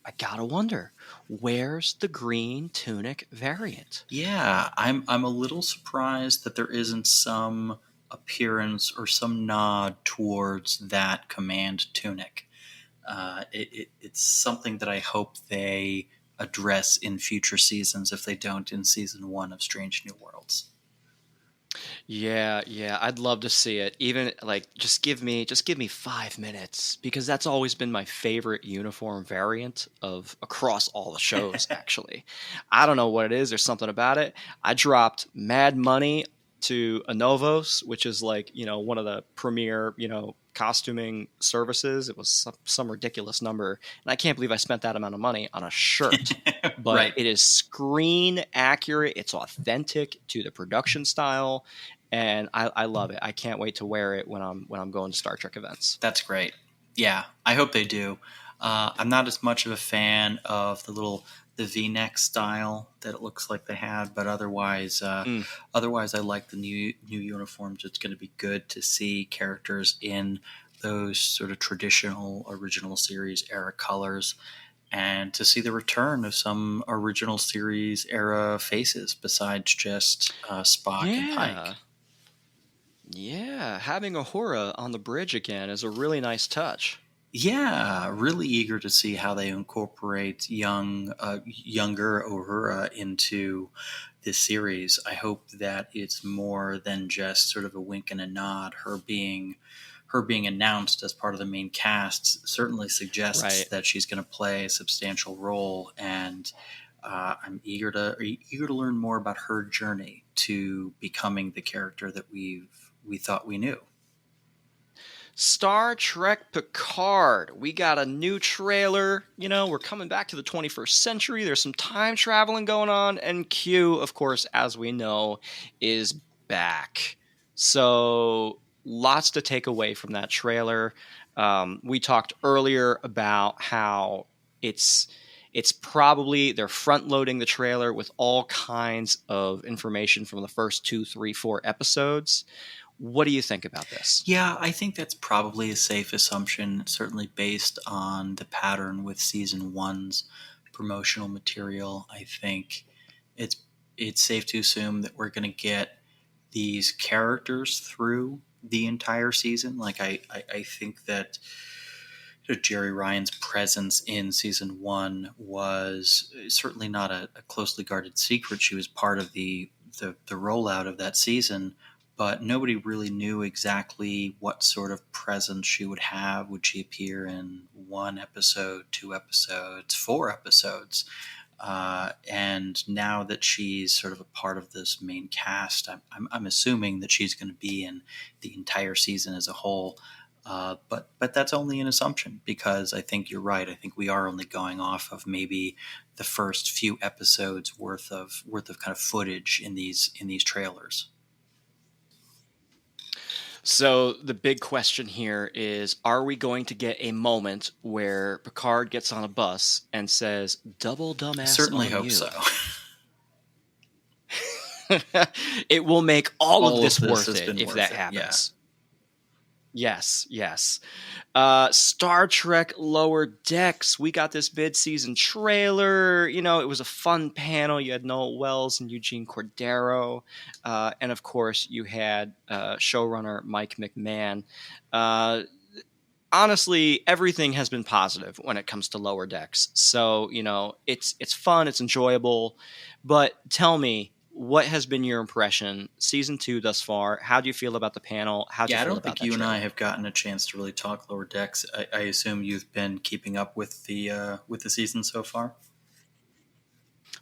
where's the green tunic variant? Yeah, I'm a little surprised that there isn't some appearance or some nod towards that command tunic. It's something that I hope they address in future seasons if they don't in season 1 of Strange New Worlds. Yeah, I'd love to see it. Even like just give me 5 minutes, because that's always been my favorite uniform variant of across all the shows actually. I don't know what it is, there's something about it. I dropped mad money to Anovos, which is like, one of the premier, costuming services. It was some ridiculous number, and I can't believe I spent that amount of money on a shirt. But Right. It is screen accurate. It's authentic to the production style, and I love it. I can't wait to wear it when I'm going to Star Trek events. That's great. Yeah, I hope they do. I'm not as much of a fan of the V-neck style that it looks like they had, but otherwise I like the new uniforms. It's going to be good to see characters in those sort of traditional original series era colors, and to see the return of some original series era faces besides just Spock and Pike. Yeah, having Uhura on the bridge again is a really nice touch. Yeah, really eager to see how they incorporate younger Uhura into this series. I hope that it's more than just sort of a wink and a nod. Her being announced as part of the main cast certainly suggests Right. that she's going to play a substantial role, and I'm eager to learn more about her journey to becoming the character that we thought we knew. Star Trek Picard. We got a new trailer. We're coming back to the 21st century. There's some time traveling going on. And Q, of course, as we know, is back. So lots to take away from that trailer. We talked earlier about how it's probably they're front loading the trailer with all kinds of information from the first 2, 3, 4 episodes. What do you think about this? Yeah, I think that's probably a safe assumption, certainly based on the pattern with season 1's promotional material. I think it's safe to assume that we're going to get these characters through the entire season. Like I think that Jerry Ryan's presence in season 1 was certainly not a closely guarded secret. She was part of the rollout of that season, but nobody really knew exactly what sort of presence she would have. Would she appear in 1 episode, 2 episodes, 4 episodes? And now that she's sort of a part of this main cast, I'm assuming that she's going to be in the entire season as a whole. But that's only an assumption, because I think you're right. I think we are only going off of maybe the first few episodes worth of kind of footage in these trailers. So the big question here is, are we going to get a moment where Picard gets on a bus and says, double dumbass I certainly on hope you? so. It will make all of this has worth it been if worth that it, happens. Yes. Star Trek Lower Decks. We got this mid-season trailer. You know, it was a fun panel. You had Noel Wells and Eugene Cordero. And of course, you had showrunner Mike McMahon. Honestly, everything has been positive when it comes to Lower Decks. So, you know, it's fun, it's enjoyable. But tell me, what has been your impression season 2 thus far? How do you feel about the panel? How do you I feel don't about think that you and I trailer? have gotten a chance to really talk Lower Decks. I assume you've been keeping up with the season so far.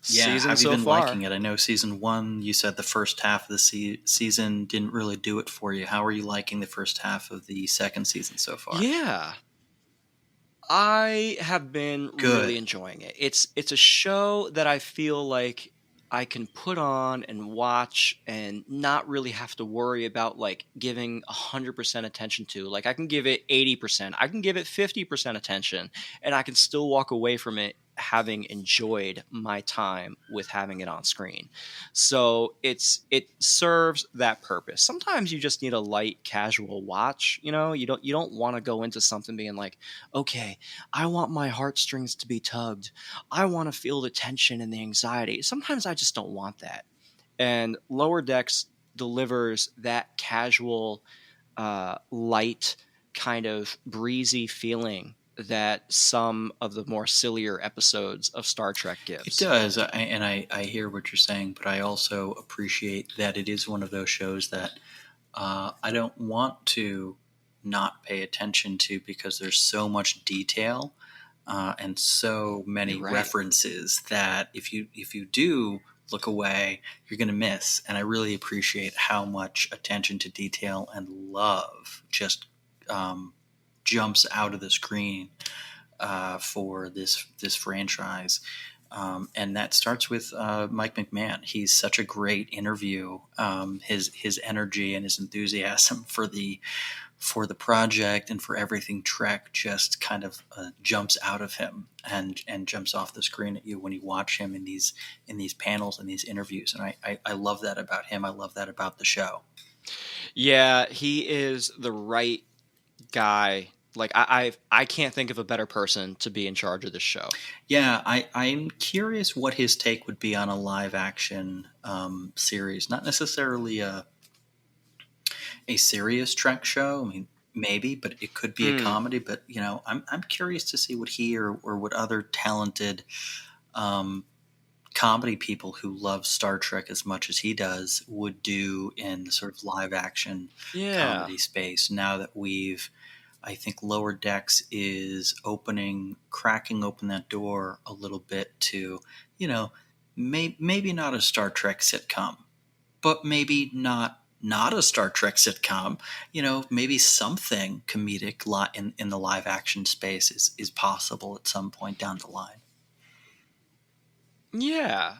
Yeah, Season have you so been liking far. it? I know season 1, you said the first half of the season didn't really do it for you. How are you liking the first half of the second season so far? Yeah. I have been really Good. enjoying it. It's a show that I feel like I can put on and watch and not really have to worry about like giving 100% attention to. Like I can give it 80%, I can give it 50% attention, and I can still walk away from it having enjoyed my time with having it on screen. So it serves that purpose. Sometimes you just need a light casual watch, you know? You don't want to go into something being like, okay, I want my heartstrings to be tugged. I want to feel the tension and the anxiety. Sometimes I just don't want that. And Lower Decks delivers that casual, light, kind of breezy feeling that some of the more sillier episodes of Star Trek It gives. does, I hear what you're saying, but I also appreciate that it is one of those shows that I don't want to not pay attention to because there's so much detail and so many You're right. references that if you do look away, you're going to miss. And I really appreciate how much attention to detail and love just jumps out of the screen for this franchise. And that starts with Mike McMahon. He's such a great interview. His energy and his enthusiasm for the project and for everything Trek just kind of jumps out of him and jumps off the screen at you when you watch him in these panels and these interviews. And I love that about him. I love that about the show. Yeah, he is the right guy. Like I can't think of a better person to be in charge of this show. Yeah, I'm curious what his take would be on a live action series. Not necessarily a serious Trek show. I mean, maybe, but it could be a comedy. But you know, I'm curious to see what he or what other talented comedy people who love Star Trek as much as he does would do in the sort of live action comedy space. Now that I think Lower Decks is cracking open that door a little bit to, you know, maybe not a Star Trek sitcom, but maybe not a Star Trek sitcom. You know, maybe something comedic in the live action space is possible at some point down the line. Yeah.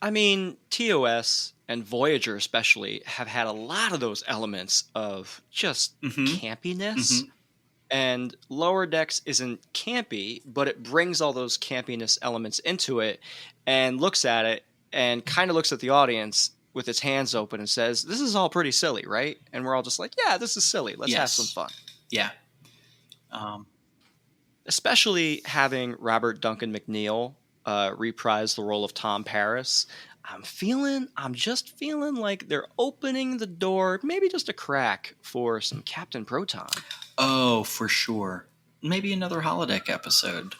I mean, TOS and Voyager especially have had a lot of those elements of just campiness. And Lower Decks isn't campy, but it brings all those campiness elements into it and looks at it and kind of looks at the audience with its hands open and says, this is all pretty silly, right? And we're all just like, yeah, this is silly. Let's have some fun. Yeah. Especially having Robert Duncan McNeil reprise the role of Tom Paris. I'm just feeling like they're opening the door, maybe just a crack, for some Captain Proton. Oh, for sure. Maybe another holodeck episode.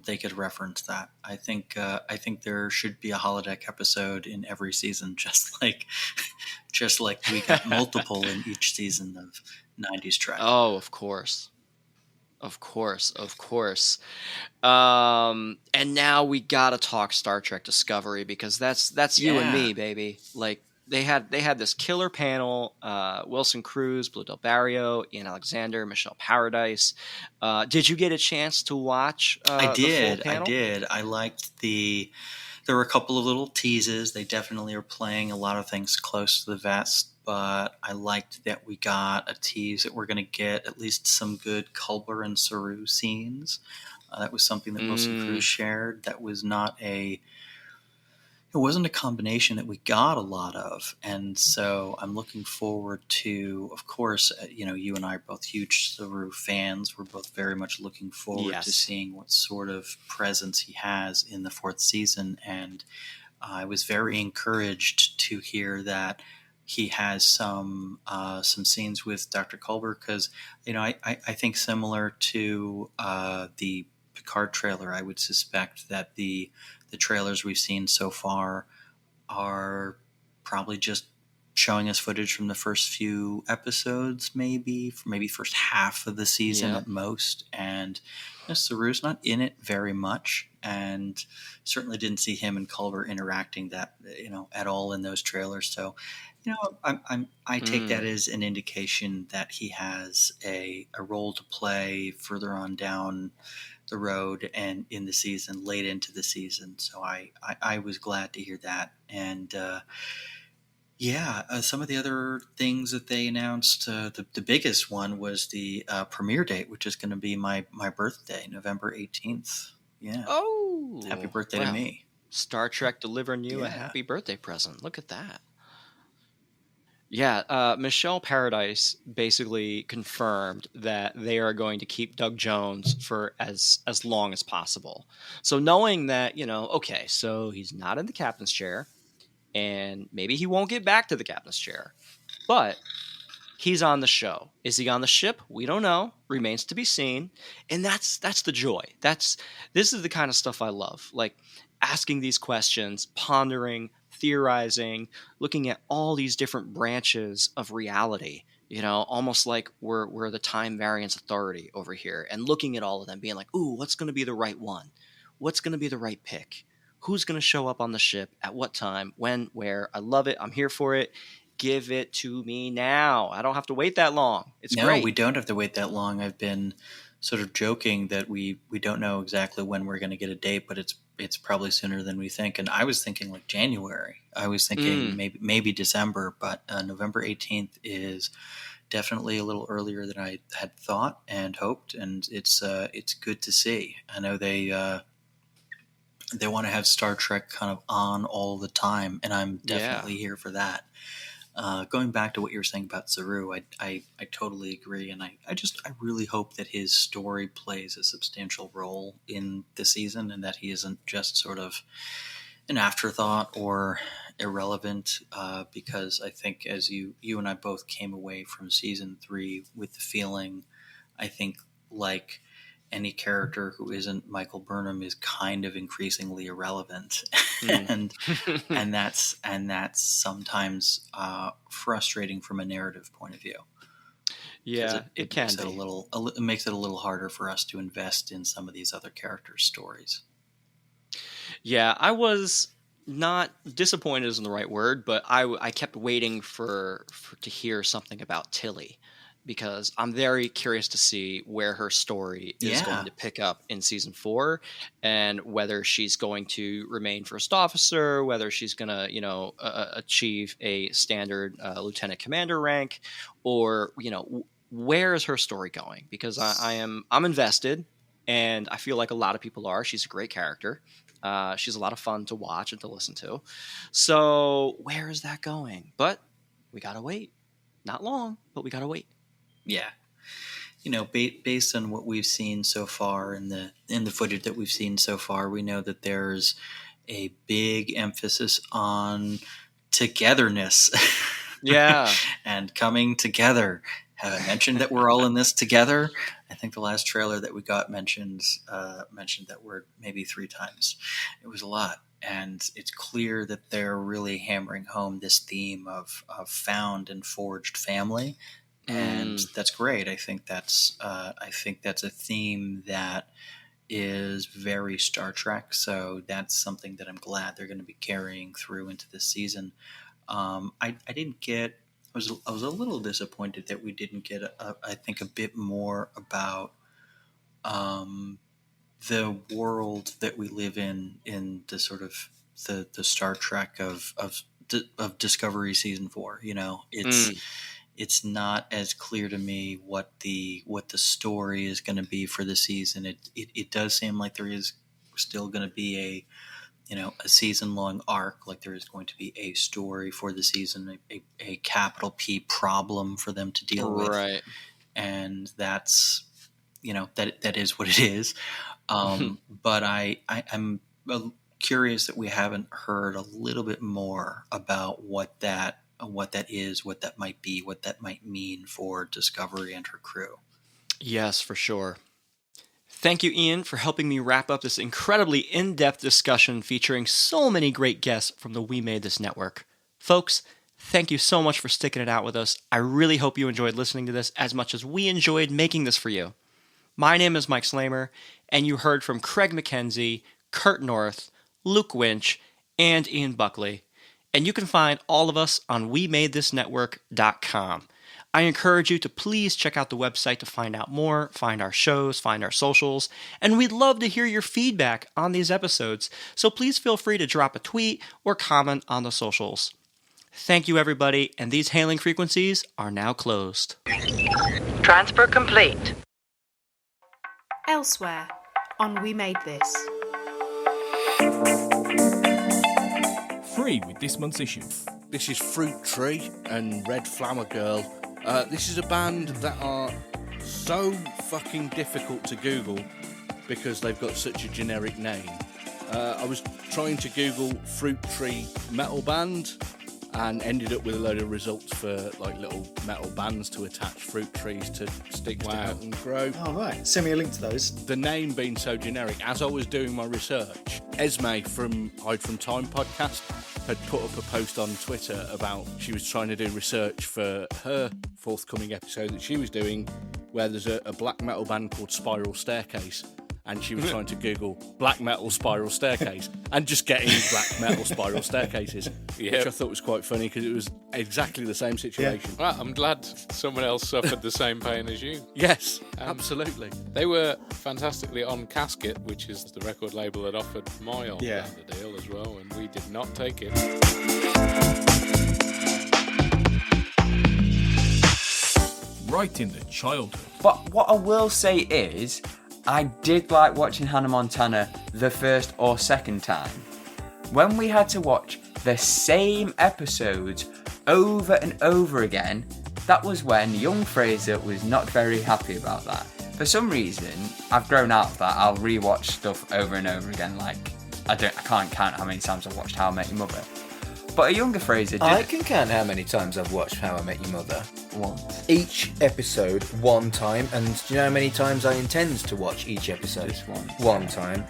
They could reference that. I think there should be a holodeck episode in every season, just like we got multiple in each season of 90s Trek. Oh, of course. And now we gotta talk Star Trek Discovery, because that's you and me, baby. Like they had this killer panel. Wilson Cruz, Blue Del Barrio, Ian Alexander, Michelle Paradise. Did you get a chance to watch? I did. The full panel? I did. I liked there were a couple of little teases. They definitely are playing a lot of things close to the vest, but I liked that we got a tease that we're going to get at least some good Culber and Saru scenes. That was something that Wilson Cruz shared. That was not a it wasn't a combination that we got a lot of. And so I'm looking forward to, of course, you and I are both huge Saru fans. We're both very much looking forward to seeing what sort of presence he has in the fourth season. And I was very encouraged to hear that he has some scenes with Dr. Culber, because I think similar to the Picard trailer, I would suspect that the trailers we've seen so far are probably just showing us footage from the first few episodes, maybe first half of the season at most. And Saru's not in it very much, and certainly didn't see him and Culber interacting that at all in those trailers. So I take that as an indication that he has a role to play further on down the road and in the season, late into the season. So I was glad to hear that. And some of the other things that they announced, the biggest one was the premiere date, which is going to be my birthday, November 18th. Yeah. Oh, happy birthday to me. Star Trek delivering you a happy birthday present. Look at that. Yeah, Michelle Paradise basically confirmed that they are going to keep Doug Jones for as long as possible. So knowing that, okay, so he's not in the captain's chair, and maybe he won't get back to the captain's chair, but he's on the show. Is he on the ship? We don't know. Remains to be seen. And that's the joy. This is the kind of stuff I love, like asking these questions, pondering, theorizing, looking at all these different branches of reality, almost like we're the time variance authority over here, and looking at all of them being like, ooh, what's going to be the right one? What's going to be the right pick? Who's going to show up on the ship at what time, when, where? I love it. I'm here for it. Give it to me now. I don't have to wait that long. It's great. No, we don't have to wait that long. I've been sort of joking that we don't know exactly when we're going to get a date, but it's probably sooner than we think. And I was thinking like January. I was thinking maybe December, but November 18th is definitely a little earlier than I had thought and hoped, and it's good to see. I know they want to have Star Trek kind of on all the time, and I'm definitely here for that. Going back to what you were saying about Saru, I totally agree, and I really hope that his story plays a substantial role in the season, and that he isn't just sort of an afterthought or irrelevant, because I think as you and I both came away from season 3 with the feeling, I think, like any character who isn't Michael Burnham is kind of increasingly irrelevant, and that's sometimes frustrating from a narrative point of view. Yeah, it can makes be. It makes it a little harder for us to invest in some of these other characters' stories. Yeah, I was not disappointed isn't the right word, but I kept waiting for to hear something about Tilly, because I'm very curious to see where her story is going to pick up in season 4, and whether she's going to remain first officer, whether she's going to, achieve a standard lieutenant commander rank, or, where is her story going? Because I'm invested, and I feel like a lot of people are. She's a great character. She's a lot of fun to watch and to listen to. So where is that going? But we got to wait. Not long, but we got to wait. Yeah, based on what we've seen so far in the footage that we've seen so far, we know that there's a big emphasis on togetherness. Yeah, and coming together. Have I mentioned that we're all in this together? I think the last trailer that we got mentioned that word maybe 3 times. It was a lot. And it's clear that they're really hammering home this theme of found and forged family. And that's great. I think that's a theme that is very Star Trek. So that's something that I'm glad they're going to be carrying through into this season. I didn't get. I was a little disappointed that we didn't get I think a bit more about the world that we live in the sort of the Star Trek of Discovery season 4. It's not as clear to me what the story is going to be for the season. It does seem like there is still going to be a season-long arc, like there is going to be a story for the season, a capital P problem for them to deal with. Right. And that's, that is what it is. But I'm curious that we haven't heard a little bit more about what that is, what that might be, what that might mean for Discovery and her crew. Yes, for sure. Thank you, Ian, for helping me wrap up this incredibly in-depth discussion featuring so many great guests from the We Made This network. Folks, thank you so much for sticking it out with us. I really hope you enjoyed listening to this as much as we enjoyed making this for you. My name is Mike Slamer, and you heard from Craig McKenzie, Kurt North, Luke Winch, and Ian Buckley. And you can find all of us on WeMadeThisNetwork.com. I encourage you to please check out the website to find out more, find our shows, find our socials, and we'd love to hear your feedback on these episodes, so please feel free to drop a tweet or comment on the socials. Thank you, everybody, and these hailing frequencies are now closed. Transfer complete. Elsewhere on We Made This. Free with this month's issue. This is Fruit Tree and Red Flower Girl. This is a band that are so fucking difficult to Google because they've got such a generic name. I was trying to Google Fruit Tree metal band and ended up with a load of results for like little metal bands to attach fruit trees to sticks to help them grow. Oh, right. Send me a link to those. The name being so generic, as I was doing my research, Esme from Hide From Time podcast had put up a post on Twitter about she was trying to do research for her forthcoming episode that she was doing, where there's a black metal band called Spiral Staircase, and she was trying to Google black metal spiral staircase and just getting black metal spiral staircases, which I thought was quite funny because it was exactly the same situation. Well, I'm glad someone else suffered the same pain as you. Yes, absolutely. They were fantastically on Casket, which is the record label that offered my old band a deal as well, and we did not take it. Right in the childhood. But what I will say is, I did like watching Hannah Montana the first or second time. When we had to watch the same episodes over and over again, that was when young Fraser was not very happy about that. For some reason, I've grown out of that. I'll rewatch stuff over and over again. Like, I can't count how many times I've watched How I Met Your Mother. But a younger Fraser did. I can count how many times I've watched How I Met Your Mother. Once. Each episode, one time. And do you know how many times I intend to watch each episode? Just once. One time.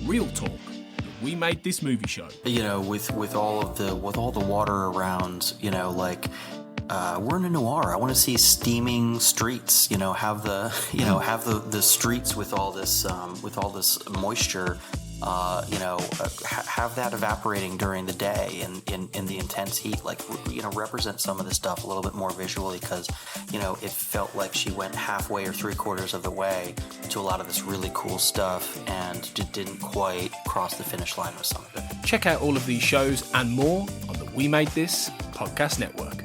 Real talk. We made this movie show. With all the water around, we're in a noir. I want to see steaming streets. Have the streets with all this moisture. Have that evaporating during the day in the intense heat. Represent some of this stuff a little bit more visually because, it felt like she went halfway or 3/4 of the way to a lot of this really cool stuff and didn't quite cross the finish line with some of it. Check out all of these shows and more on the We Made This podcast network.